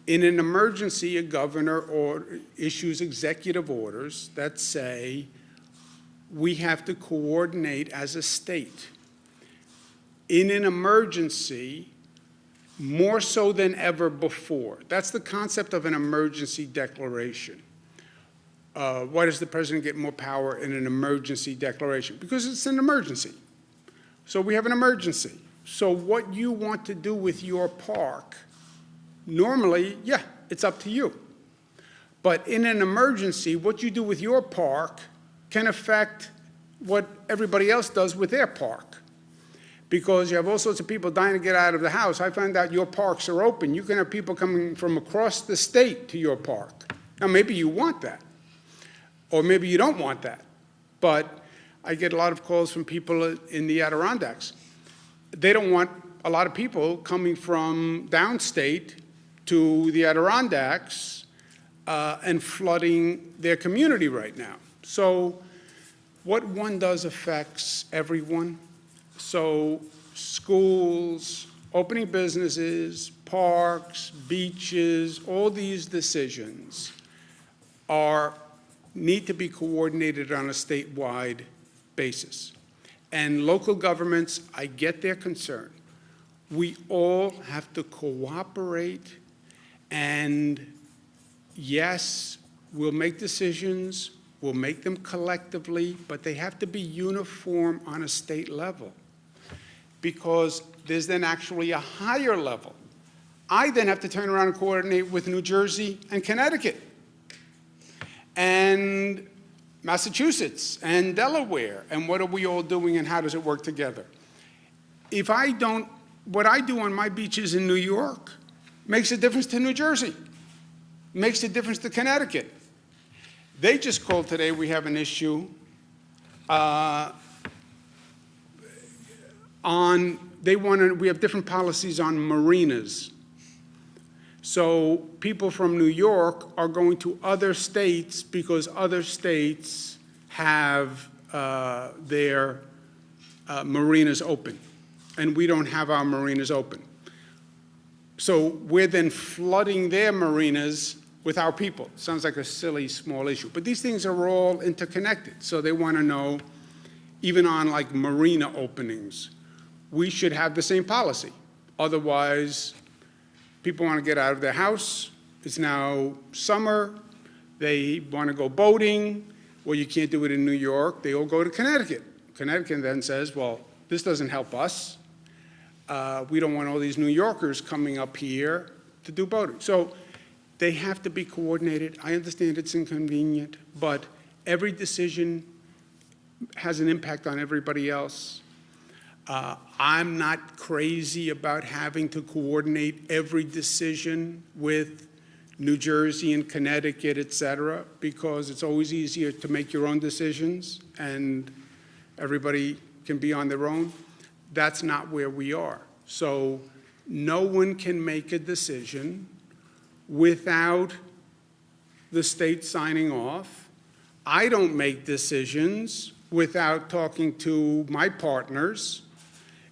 in an emergency, a governor issues executive orders that say we have to coordinate as a state. In an emergency, more so than ever before. That's the concept of an emergency declaration. Why does the president get more power in an emergency declaration? Because it's an emergency. So we have an emergency. So what you want to do with your park, normally, yeah, it's up to you. But in an emergency, what you do with your park can affect what everybody else does with their park. Because you have all sorts of people dying to get out of the house. I found out your parks are open. You can have people coming from across the state to your park. Now, maybe you want that, or maybe you don't want that. But I get a lot of calls from people in the Adirondacks. They don't want a lot of people coming from downstate to the Adirondacks and flooding their community right now. So what one does affects everyone. So schools, opening businesses, parks, beaches, all these decisions need to be coordinated on a statewide basis. And local governments, I get their concern. We all have to cooperate, and yes, we'll make decisions, we'll make them collectively, but they have to be uniform on a state level, because there's then actually a higher level. I then have to turn around and coordinate with New Jersey and Connecticut and Massachusetts and Delaware, and what are we all doing and how does it work together? If I don't what I do on my beaches in New York makes a difference to New Jersey, makes a difference to Connecticut. They just called today, we have an issue we have different policies on marinas. So people from New York are going to other states because other states have their marinas open, and we don't have our marinas open. So we're then flooding their marinas with our people. Sounds like a silly, small issue. But these things are all interconnected. So they want to know, even on like marina openings, we should have the same policy. Otherwise, people want to get out of their house. It's now summer. They want to go boating. Well, you can't do it in New York. They all go to Connecticut. Connecticut then says, well, this doesn't help us. We don't want all these New Yorkers coming up here to do boating. So they have to be coordinated. I understand it's inconvenient, but every decision has an impact on everybody else. I'm not crazy about having to coordinate every decision with New Jersey and Connecticut, et cetera, because it's always easier to make your own decisions and everybody can be on their own. That's not where we are. So no one can make a decision without the state signing off. I don't make decisions without talking to my partners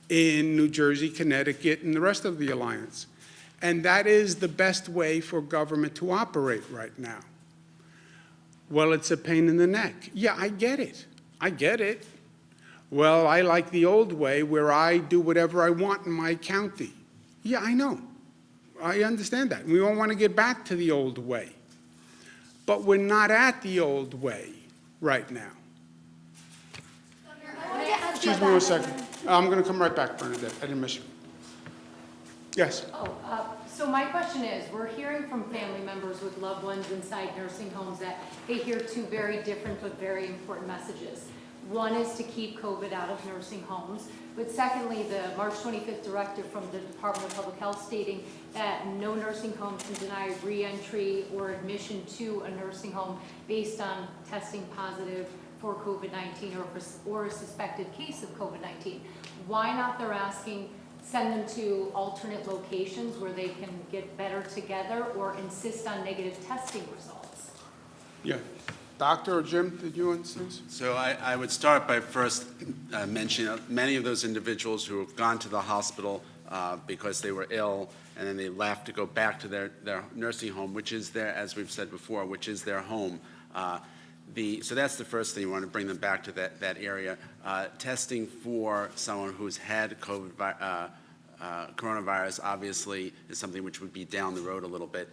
in New Jersey, Connecticut, and the rest of the alliance. And that is the best way for government to operate right now. Well, it's a pain in the neck. Yeah, I get it. I get it. Well, I like the old way where I do whatever I want in my county. Yeah, I know. I understand that. We all want to get back to the old way. But we're not at the old way right now. Excuse me 1 second. I'm going to come right back, Bernadette. I didn't miss you. Yes? So my question is, we're hearing from family members with loved ones inside nursing homes that they hear two very different but very important messages. One is to keep COVID out of nursing homes, but secondly, the March 25th directive from the Department of Public Health stating that no nursing home can deny re-entry or admission to a nursing home based on testing positive for COVID-19 or a suspected case of COVID-19. Why not, they're asking, send them to alternate locations where they can get better together or insist on negative testing results? Yeah. Doctor or Jim, did you insist? So I would start by first mentioning many of those individuals who have gone to the hospital because they were ill, and then they left to go back to their nursing home, which is their, as we've said before, which is their home. So that's the first thing. You want to bring them back to that area. Testing for someone who's had coronavirus obviously is something which would be down the road a little bit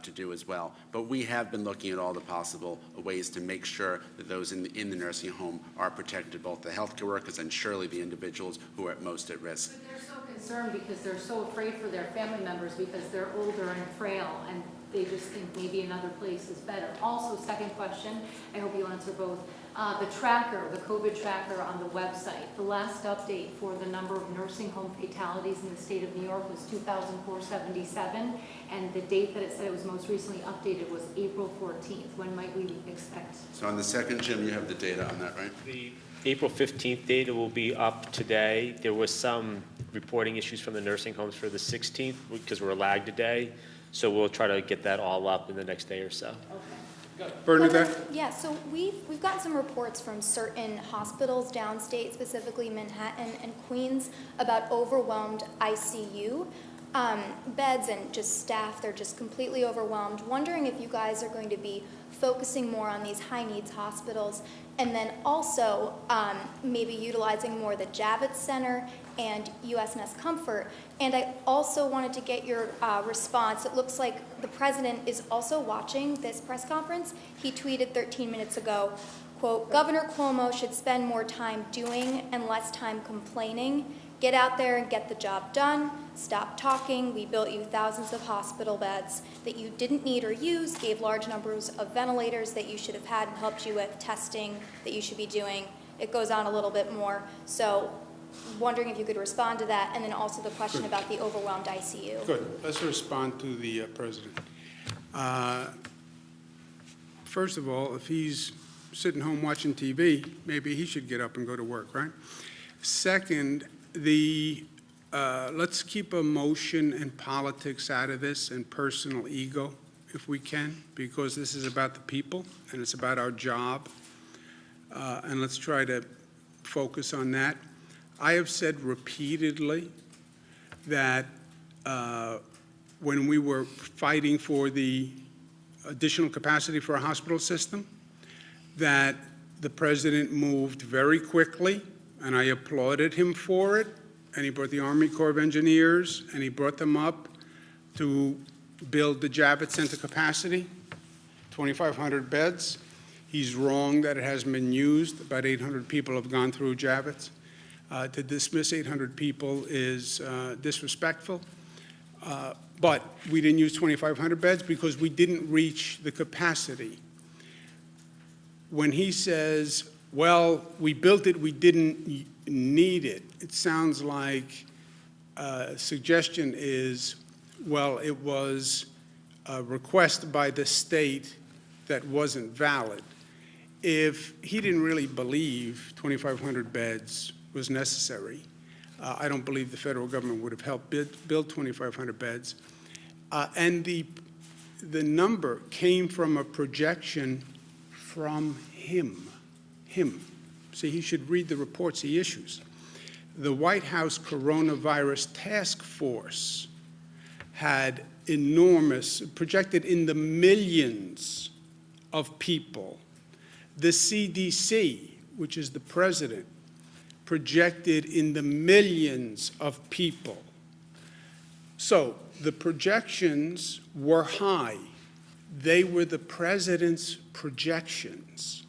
to do as well. But we have been looking at all the possible ways to make sure that those in the nursing home are protected, both the healthcare workers and surely the individuals who are most at risk. But they're so concerned because they're so afraid for their family members because they're older and frail, and they just think maybe another place is better. Also, second question, I hope you'll answer both. The tracker, the COVID tracker on the website, the last update for the number of nursing home fatalities in the state of New York was 2,477, and the date that it said it was most recently updated was April 14th. When might we expect? So on the second, Jim, you have the data on that, right? The April 15th data will be up today. There was some reporting issues from the nursing homes for the 16th because we're lagged a day. So we'll try to get that all up in the next day or so. Okay. Bernadette? Yeah, so we've gotten some reports from certain hospitals downstate, specifically Manhattan and Queens, about overwhelmed ICU beds and just staff. They're just completely overwhelmed. Wondering if you guys are going to be focusing more on these high needs hospitals, and then also maybe utilizing more the Javits Center and USNS Comfort. And I also wanted to get your response. It looks like the president is also watching this press conference. He tweeted 13 minutes ago, quote, "Governor Cuomo should spend more time doing and less time complaining. Get out there and get the job done. Stop talking. We built you thousands of hospital beds that you didn't need or use, gave large numbers of ventilators that you should have had and helped you with testing that you should be doing." It goes on a little bit more. So wondering if you could respond to that, and then also the question about the overwhelmed ICU. Good. Let's respond to the President. First of all, if he's sitting home watching TV, maybe he should get up and go to work, right? Second, let's keep emotion and politics out of this and personal ego, if we can, because this is about the people and it's about our job. And let's try to focus on that. I have said repeatedly that when we were fighting for the additional capacity for a hospital system, that the President moved very quickly, and I applauded him for it, and he brought the Army Corps of Engineers, and he brought them up to build the Javits Center capacity, 2,500 beds. He's wrong that it hasn't been used. About 800 people have gone through Javits. To dismiss 800 people is disrespectful. But we didn't use 2,500 beds because we didn't reach the capacity. When he says, well, we built it, we didn't need it, it sounds like suggestion is, well, it was a request by the state that wasn't valid. If he didn't really believe 2,500 beds was necessary, I don't believe the federal government would have helped build 2,500 beds. And the number came from a projection from him. See, he should read the reports he issues. The White House Coronavirus Task Force had enormous, projected in the millions of people. The CDC, which is the president, projected in the millions of people. So the projections were high. They were the president's projections.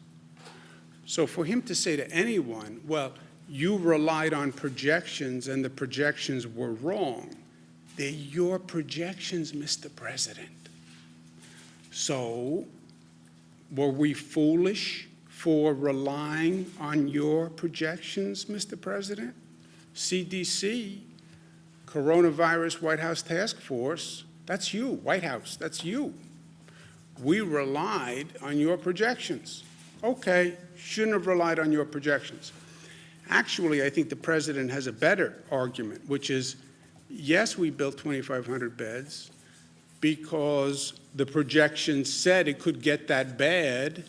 So for him to say to anyone, well, you relied on projections and the projections were wrong, they're your projections, Mr. President. So were we foolish for relying on your projections, Mr. President? CDC, Coronavirus White House Task Force, that's you, White House, that's you. We relied on your projections. Okay, shouldn't have relied on your projections. Actually, I think the President has a better argument, which is, yes, we built 2,500 beds because the projections said it could get that bad,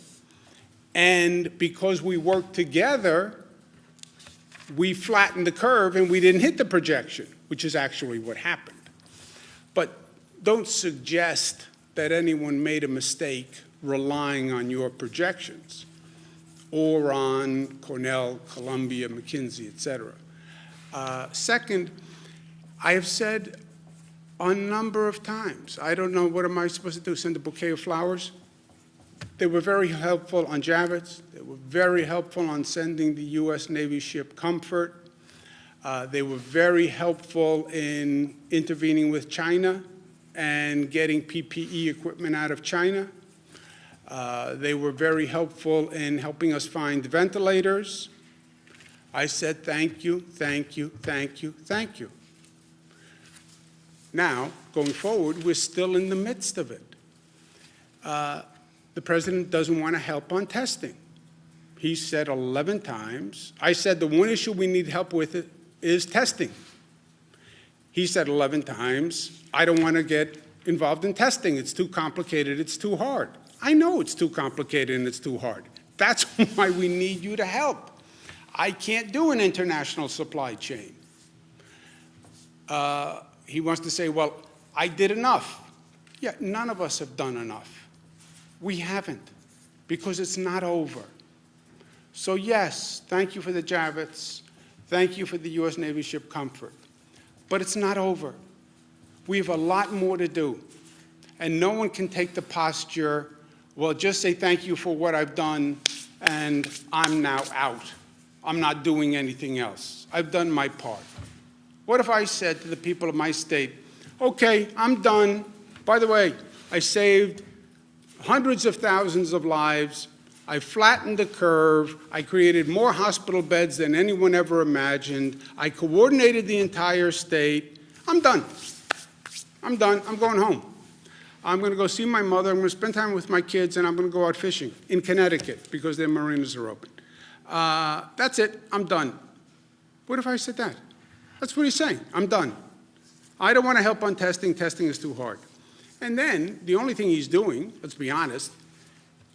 and because we worked together, we flattened the curve and we didn't hit the projection, which is actually what happened. But don't suggest that anyone made a mistake relying on your projections or on Cornell, Columbia, McKinsey, et cetera. Second, I have said a number of times, I don't know, what am I supposed to do, send a bouquet of flowers? They were very helpful on Javits. They were very helpful on sending the U.S. Navy ship Comfort. They were very helpful in intervening with China and getting PPE equipment out of China. They were very helpful in helping us find ventilators. I said thank you, thank you, thank you, thank you. Now, going forward, we're still in the midst of it. The President doesn't want to help on testing. He said 11 times. I said the one issue we need help with is testing. He said 11 times, I don't want to get involved in testing. It's too complicated. It's too hard. I know it's too complicated and it's too hard. That's why we need you to help. I can't do an international supply chain. He wants to say, well, I did enough. Yeah, none of us have done enough. We haven't, because it's not over. So yes, thank you for the Javits. Thank you for the U.S. Navy ship Comfort. But it's not over. We have a lot more to do. And no one can take the posture, well, just say thank you for what I've done, and I'm now out. I'm not doing anything else. I've done my part. What if I said to the people of my state, okay, I'm done. By the way, I saved hundreds of thousands of lives. I flattened the curve. I created more hospital beds than anyone ever imagined. I coordinated the entire state. I'm done. I'm done. I'm going home. I'm going to go see my mother. I'm going to spend time with my kids, and I'm going to go out fishing in Connecticut because their marinas are open. That's it. I'm done. What if I said that? That's what he's saying. I'm done. I don't want to help on testing. Testing is too hard. And then the only thing he's doing, let's be honest,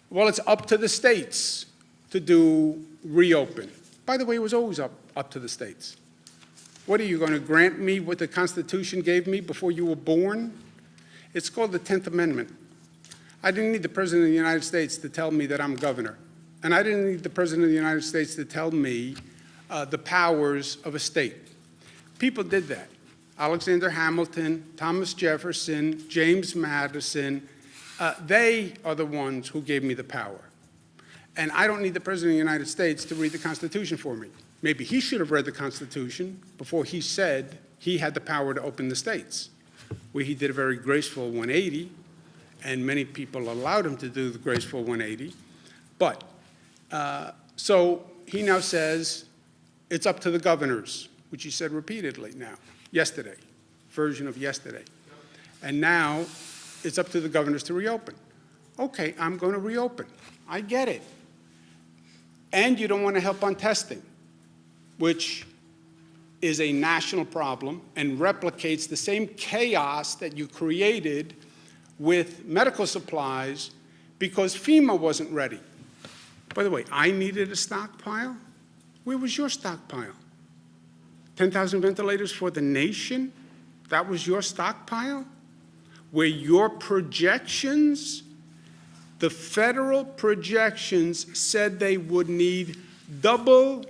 well, it's up to the states to do reopen. By the way, it was always up to the states. What are you going to grant me what the Constitution gave me before you were born? It's called the 10th Amendment. I didn't need the President of the United States to tell me that I'm governor. And I didn't need the President of the United States to tell me the powers of a state. People did that. Alexander Hamilton, Thomas Jefferson, James Madison, they are the ones who gave me the power. And I don't need the President of the United States to read the Constitution for me. Maybe he should have read the Constitution before he said he had the power to open the states, where he did a very graceful 180, and many people allowed him to do the graceful 180. But, so he now says it's up to the governors, which he said repeatedly now, yesterday, version of yesterday. And now it's up to the governors to reopen. Okay, I'm going to reopen. I get it. And you don't want to help on testing, which is a national problem and replicates the same chaos that you created with medical supplies because FEMA wasn't ready. By the way, I needed a stockpile. Where was your stockpile? 10,000 ventilators for the nation? That was your stockpile? Where your projections, the federal projections said they would need double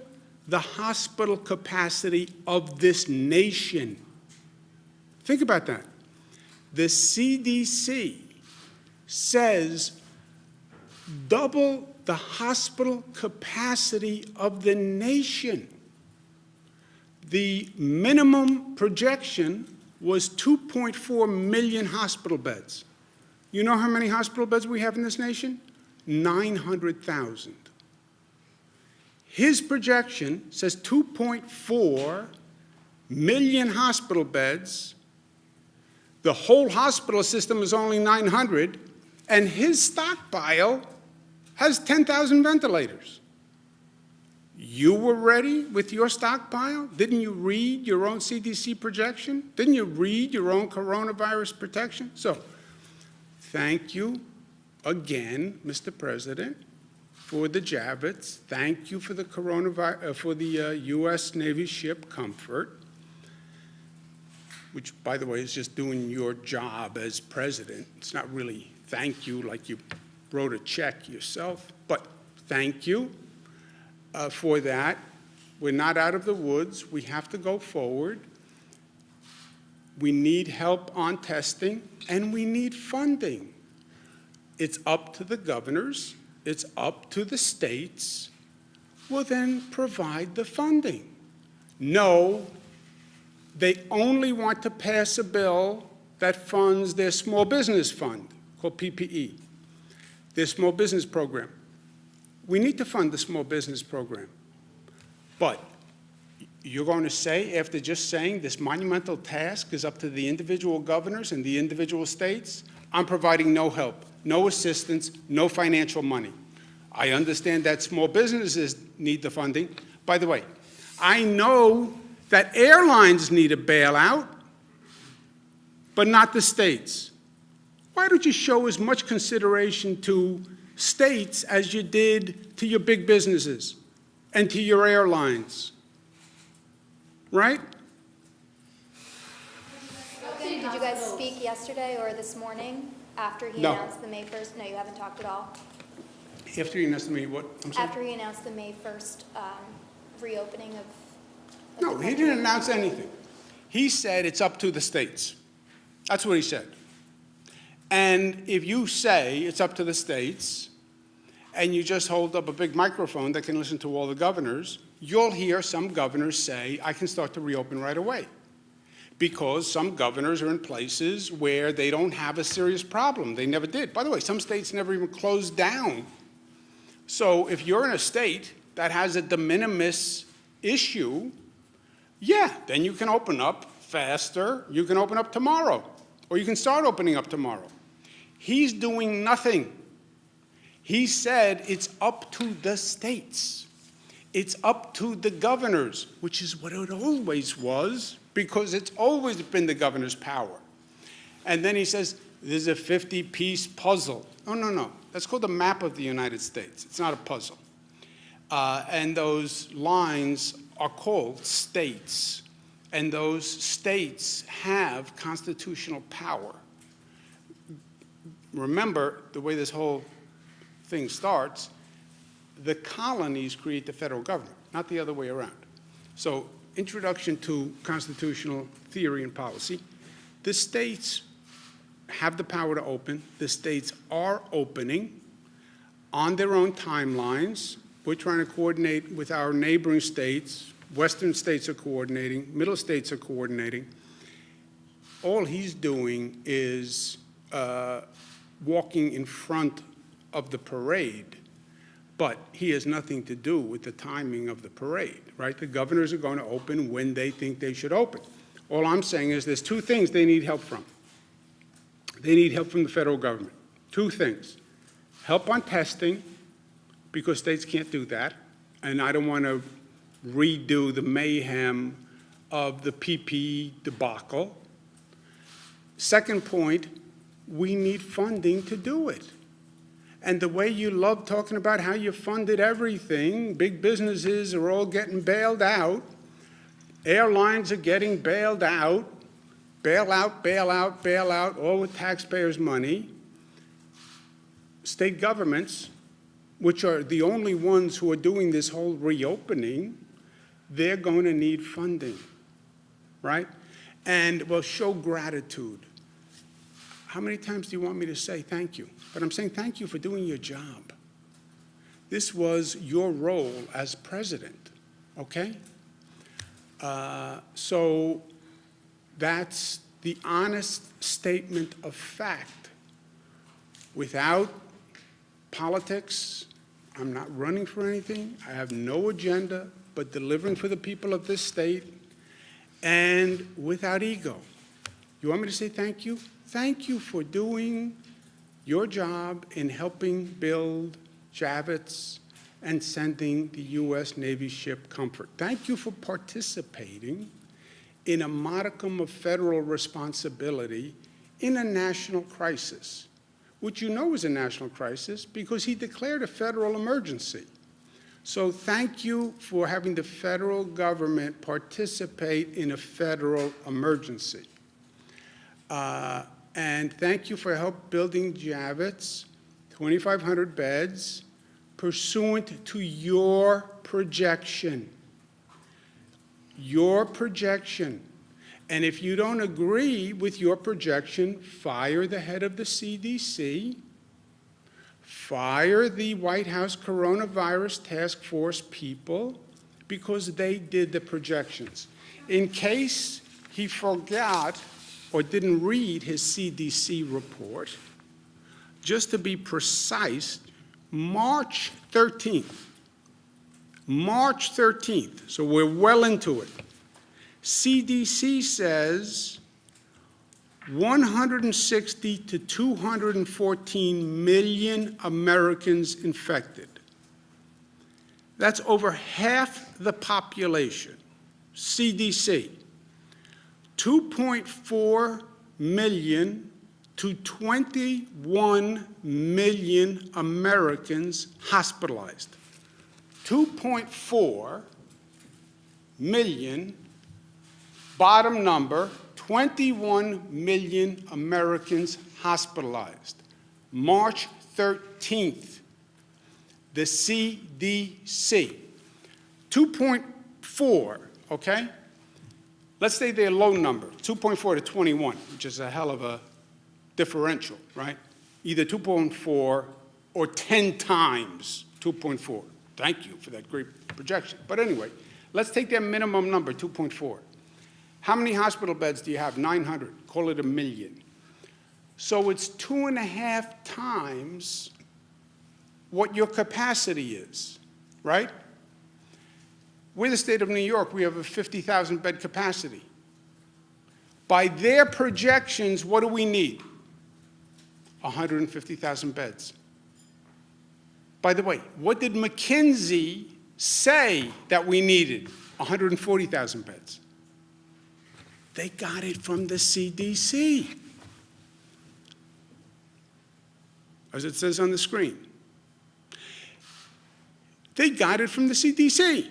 the hospital capacity of this nation. Think about that. The CDC says double the hospital capacity of the nation. The minimum projection was 2.4 million hospital beds. You know how many hospital beds we have in this nation? 900,000. His projection says 2.4 million hospital beds. The whole hospital system is only 900, and his stockpile has 10,000 ventilators. You were ready with your stockpile? Didn't you read your own CDC projection? Didn't you read your own coronavirus protection? So, thank you again, Mr. President, for the Javits. Thank you for the U.S. Navy ship Comfort, which, by the way, is just doing your job as president. It's not really thank you like you wrote a check yourself, but thank you for that. We're not out of the woods. We have to go forward. We need help on testing, and we need funding. It's up to the governors. It's up to the states. Well, then provide the funding. No, they only want to pass a bill that funds their small business fund, called PPE, their small business program. We need to fund the small business program. But you're going to say, after just saying this monumental task is up to the individual governors and the individual states, I'm providing no help, no assistance, no financial money. I understand that small businesses need the funding. By the way, I know that airlines need a bailout, but not the states. Why don't you show as much consideration to states as you did to your big businesses and to your airlines? Right? Did you guys speak yesterday or this morning after he No. announced the May 1st? No, you haven't talked at all? After you announced to me what? I'm sorry? After he announced the May 1st reopening of No, the he country? didn't announce anything. He said it's up to the states. That's what he said. And if you say it's up to the states, and you just hold up a big microphone that can listen to all the governors, you'll hear some governors say, I can start to reopen right away. Because some governors are in places where they don't have a serious problem. They never did. By the way, some states never even closed down. So if you're in a state that has a de minimis issue, yeah, then you can open up faster. You can open up tomorrow, or you can start opening up tomorrow. He's doing nothing. He said it's up to the states. It's up to the governors, which is what it always was, because it's always been the governor's power. And then he says, there's a 50-piece puzzle. Oh, no, no. That's called the map of the United States. It's not a puzzle. And those lines are called states. And those states have constitutional power. Remember, the way this whole thing starts, the colonies create the federal government, not the other way around. So, introduction to constitutional theory and policy. The states have the power to open. The states are opening on their own timelines. We're trying to coordinate with our neighboring states. Western states are coordinating. Middle states are coordinating. All he's doing is walking in front of the parade, but he has nothing to do with the timing of the parade, right? The governors are going to open when they think they should open. All I'm saying is there's two things they need help from. They need help from the federal government. Two things. Help on testing, because states can't do that, and I don't want to redo the mayhem of the PPE debacle. Second point, we need funding to do it. And the way you love talking about how you funded everything, big businesses are all getting bailed out, airlines are getting bailed out, bail out, bail out, bail out, all with taxpayers' money. State governments, which are the only ones who are doing this whole reopening, they're going to need funding, right? And will show gratitude. How many times do you want me to say thank you? But I'm saying thank you for doing your job. This was your role as president, okay? So that's the honest statement of fact. Without politics, I'm not running for anything. I have no agenda but delivering for the people of this state, and without ego. You want me to say thank you? Thank you for doing your job in helping build Javits and sending the U.S. Navy ship Comfort. Thank you for participating in a modicum of federal responsibility in a national crisis, which you know is a national crisis because he declared a federal emergency. So thank you for having the federal government participate in a federal emergency. And thank you for help building Javits, 2,500 beds, pursuant to your projection. Your projection. And if you don't agree with your projection, fire the head of the CDC, fire the White House Coronavirus Task Force people, because they did the projections. In case he forgot or didn't read his CDC report, just to be precise, March 13th, so we're well into it, CDC says 160 to 214 million Americans infected. That's over half the population. CDC. 2.4 million to 21 million Americans hospitalized. 2.4 million, bottom number, 21 million Americans hospitalized. March 13th, the CDC. 2.4, okay? Let's say their low number, 2.4 to 21, which is a hell of a differential, right? Either 2.4 or 10 times 2.4. Thank you for that great projection. But anyway, let's take their minimum number, 2.4. How many hospital beds do you have? 900. Call it 1 million. So it's 2.5 times what your capacity is, right? We're the state of New York. We have a 50,000 bed capacity. By their projections, what do we need? 150,000 beds. By the way, what did McKinsey say that we needed? 140,000 beds. They got it from the CDC, as it says on the screen. They got it from the CDC.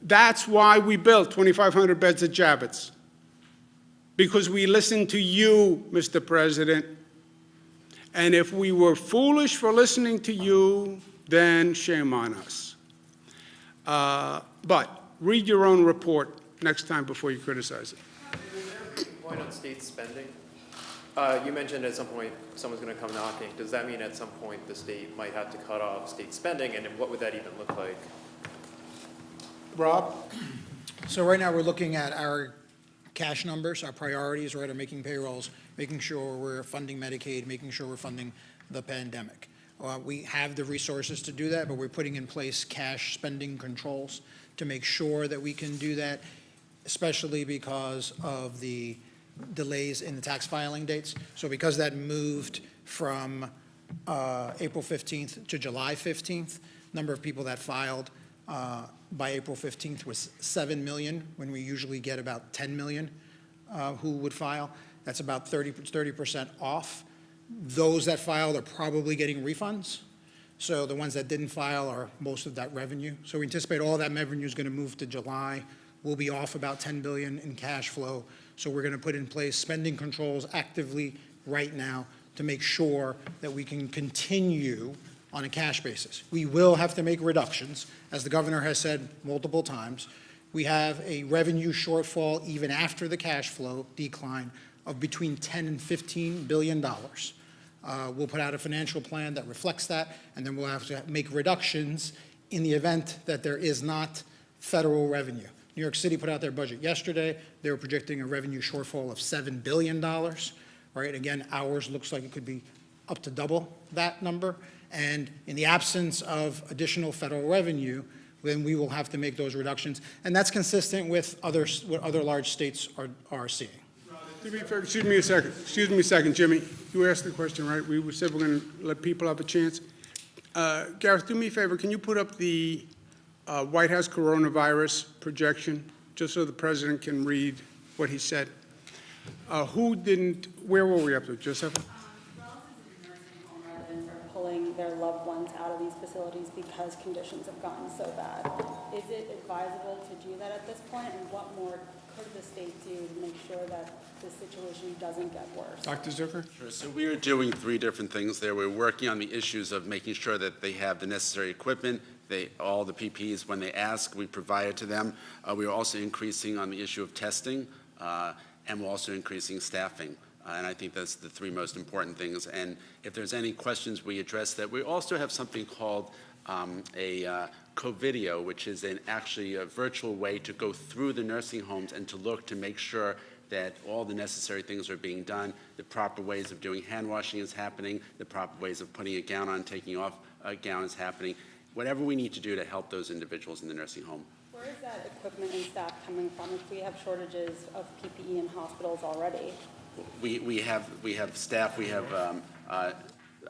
That's why we built 2,500 beds at Javits, because we listened to you, Mr. President. And if we were foolish for listening to you, then shame on us. But read your own report next time before you criticize it. Is there a point on state spending? You mentioned at some point someone's going to come knocking. Does that mean at some point the state might have to cut off state spending, and what would that even look like? Rob? So right now, we're looking at our cash numbers, our priorities, right, are making payrolls, making sure we're funding Medicaid, making sure we're funding the pandemic. We have the resources to do that, but we're putting in place cash spending controls to make sure that we can do that, especially because of the delays in the tax filing dates. So because that moved from April 15th to July 15th, number of people that filed by April 15th was 7 million, when we usually get about 10 million who would file. That's about 30% off. Those that filed are probably getting refunds. So the ones that didn't file are most of that revenue. So we anticipate all that revenue is going to move to July. We'll be off about 10 billion in cash flow. So we're going to put in place spending controls actively right now to make sure that we can continue on a cash basis. We will have to make reductions, as the governor has said multiple times. We have a revenue shortfall even after the cash flow decline of between 10 and 15 billion dollars. We'll put out a financial plan that reflects that, and then we'll have to make reductions in the event that there is not federal revenue. New York City put out their budget yesterday. They were projecting a revenue shortfall of $7 billion, right? Again, ours looks like it could be up to double that number. And in the absence of additional federal revenue, then we will have to make those reductions. And that's consistent with what other large states are seeing. To be fair, excuse me a second, Jimmy. You asked the question, right? We said we're going to let people have a chance. Gareth, do me a favor. Can you put up the White House coronavirus projection, just so the president can read what he said? Where were we up to, Joseph? Pulling their loved ones out of these facilities because conditions have gotten so bad. Is it advisable to do that at this point, and what more could the state do to make sure that the situation doesn't get worse? Dr. Zucker? Sure. So we are doing 3 different things there. We're working on the issues of making sure that they have the necessary equipment, all the PPEs, when they ask, we provide it to them. We are also increasing on the issue of testing, and we're also increasing staffing. And I think that's the 3 most important things. And if there's any questions, we address that. We also have something called a co-video, which is actually a virtual way to go through the nursing homes and to look to make sure that all the necessary things are being done, the proper ways of doing hand washing is happening, the proper ways of putting a gown on, taking off a gown is happening, whatever we need to do to help those individuals in the nursing home. Where is that equipment and staff coming from if we have shortages of PPE in hospitals already? We have staff, we have,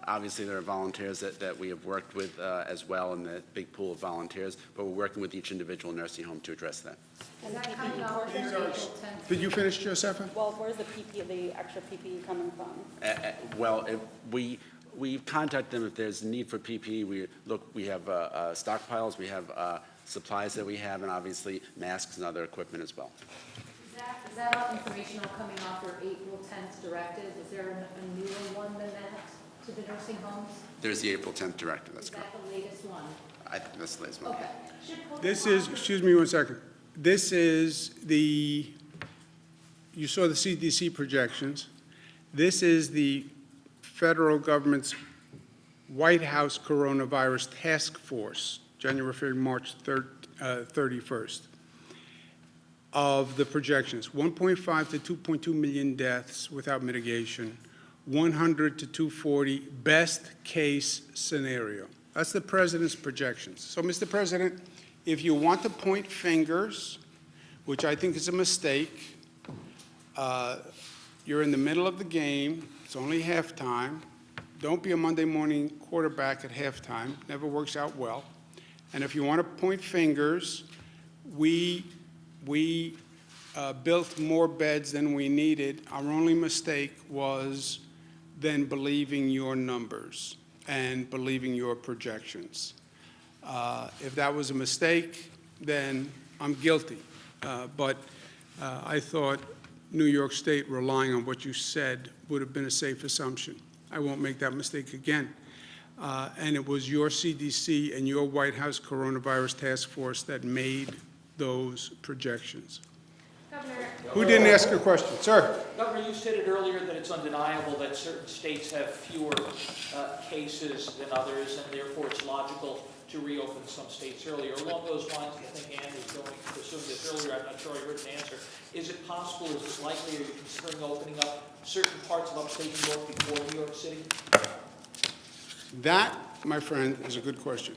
obviously there are volunteers that we have worked with as well in the big pool of volunteers, but we're working with each individual nursing home to address that. Is that coming off their April 10th? Did you finish, Josepha? Well, where's the PPE, the extra PPE coming from? Well, we contact them if there's a need for PPE. We have stockpiles, we have supplies that we have, and obviously masks and other equipment as well. Is that all information coming off your April 10th directive? Is there a newer one than that to the nursing homes? There's the April 10th directive, that's correct. Is that the latest one? I think that's the latest one. Okay. This is, excuse me one second. This is you saw the CDC projections. This is the federal government's White House Coronavirus Task Force, January, February, March 31st. Of the projections, 1.5 to 2.2 million deaths without mitigation, 100 to 240, best case scenario. That's the president's projections. So, Mr. President, if you want to point fingers, which I think is a mistake, you're in the middle of the game. It's only halftime. Don't be a Monday morning quarterback at halftime. Never works out well. And if you want to point fingers, we built more beds than we needed. Our only mistake was then believing your numbers and believing your projections. If that was a mistake, then I'm guilty. But I thought New York State relying on what you said would have been a safe assumption. I won't make that mistake again. And it was your CDC and your White House coronavirus task force that made those projections. Governor. Who didn't ask a question? Sir. Governor, you stated earlier that it's undeniable that certain states have fewer cases than others, and therefore it's logical to reopen some states earlier. Along those lines, I think Ann was going to pursue this earlier. I'm not sure I heard an answer. Is it possible, is it likely, are you considering opening up certain parts of upstate New York before New York City? That, my friend, is a good question.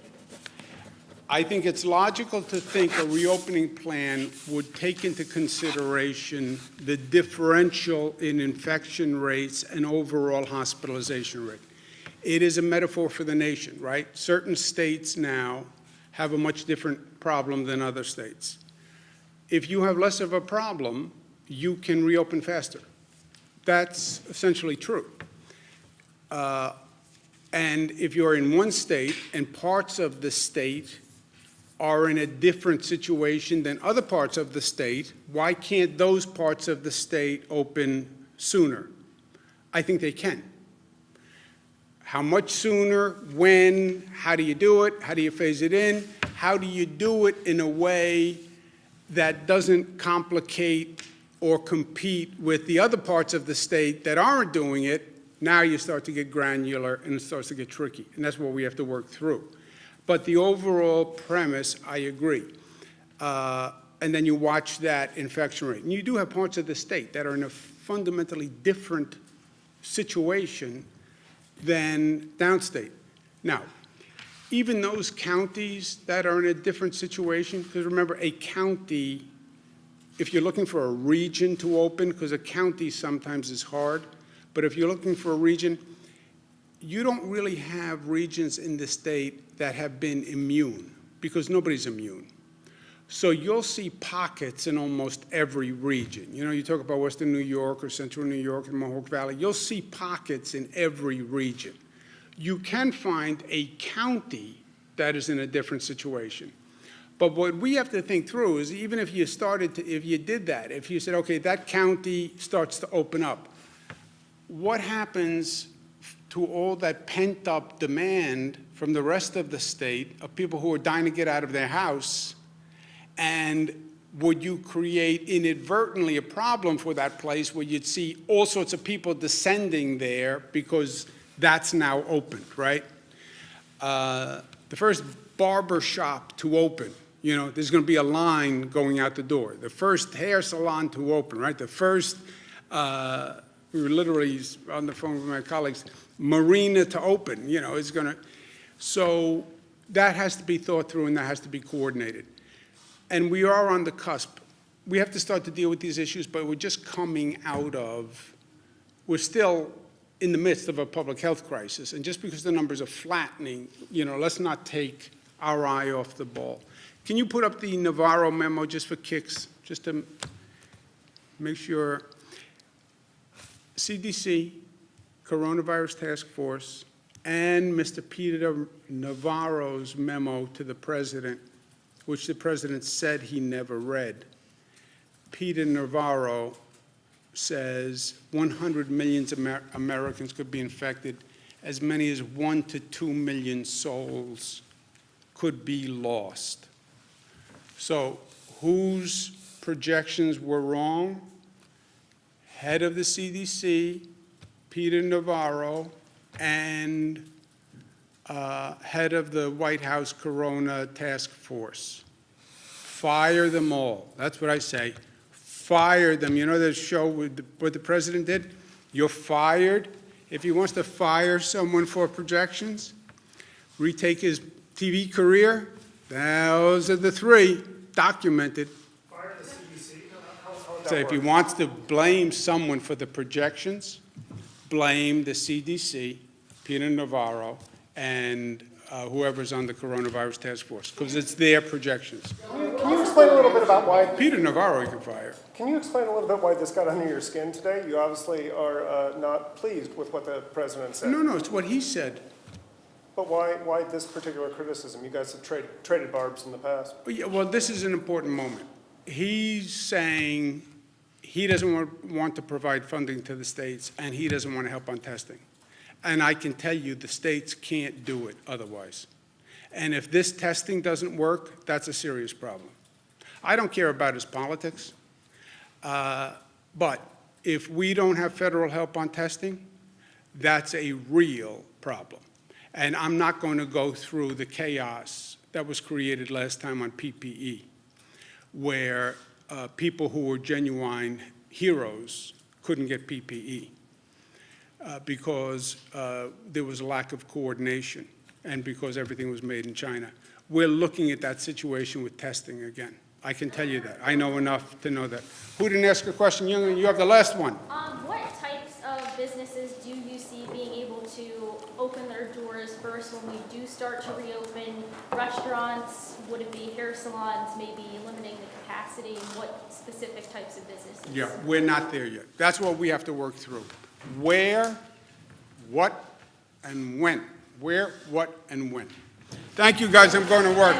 I think it's logical to think a reopening plan would take into consideration the differential in infection rates and overall hospitalization rate. It is a metaphor for the nation, right? Certain states now have a much different problem than other states. If you have less of a problem, you can reopen faster. That's essentially true. And if you're in one state and parts of the state are in a different situation than other parts of the state, why can't those parts of the state open sooner? I think they can. How much sooner, when, how do you do it, how do you phase it in, how do you do it in a way that doesn't complicate or compete with the other parts of the state that aren't doing it? Now you start to get granular and it starts to get tricky, and that's what we have to work through. But the overall premise, I agree. And then you watch that infection rate. And you do have parts of the state that are in a fundamentally different situation than downstate. Now, even those counties that are in a different situation, because remember, a county, if you're looking for a region to open, because a county sometimes is hard, but if you're looking for a region, you don't really have regions in the state that have been immune, because nobody's immune. So you'll see pockets in almost every region. You know, you talk about Western New York or Central New York and Mohawk Valley, you'll see pockets in every region. You can find a county that is in a different situation. But what we have to think through is, even if you if you did that, if you said, okay, that county starts to open up, what happens to all that pent-up demand from the rest of the state of people who are dying to get out of their house? And would you create inadvertently a problem for that place where you'd see all sorts of people descending there because that's now opened, right? The first barber shop to open, you know, there's going to be a line going out the door. The first hair salon to open, right? The first, we were literally on the phone with my colleagues, marina to open, you know, it's going to. So that has to be thought through and that has to be coordinated. And we are on the cusp. We have to start to deal with these issues, but we're just coming out of, we're still in the midst of a public health crisis. And just because the numbers are flattening, you know, let's not take our eye off the ball. Can you put up the Navarro memo just for kicks, just to make sure? CDC, Coronavirus Task Force, and Mr. Peter Navarro's memo to the president, which the president said he never read. Peter Navarro says 100 million Americans could be infected. As many as 1 to 2 million souls could be lost. So whose projections were wrong? Head of the CDC, Peter Navarro, and head of the White House Corona Task Force. Fire them all. That's what I say. Fire them. You know the show with what the president did? You're fired. If he wants to fire someone for projections, retake his TV career, those are the three documented. Fire the CDC? How would that So if he work? wants to blame someone for the projections, blame the CDC, Peter Navarro, and whoever's on the coronavirus task force, because it's their projections. Can you explain a little bit about why? Peter Navarro you can fire. Can you explain a little bit why this got under your skin today? You obviously are not pleased with what the president said. No, it's what he said. But why this particular criticism? You guys have traded barbs in the past. Well, this is an important moment. He's saying he doesn't want to provide funding to the states, and he doesn't want to help on testing. And I can tell you the states can't do it otherwise. And if this testing doesn't work, that's a serious problem. I don't care about his politics, but if we don't have federal help on testing, that's a real problem. And I'm not going to go through the chaos that was created last time on PPE, where people who were genuine heroes couldn't get PPE because there was a lack of coordination and because everything was made in China. We're looking at that situation with testing again. I can tell you that. I know enough to know that. Who didn't ask a question? You have the last one. What types of businesses do you see being able to open their doors first when we do start to reopen? Restaurants, would it be hair salons, maybe limiting the capacity? What specific types of businesses? Yeah, we're not there yet. That's what we have to work through. Where, what, and when. Where, what, and when. Thank you, guys. I'm going to work.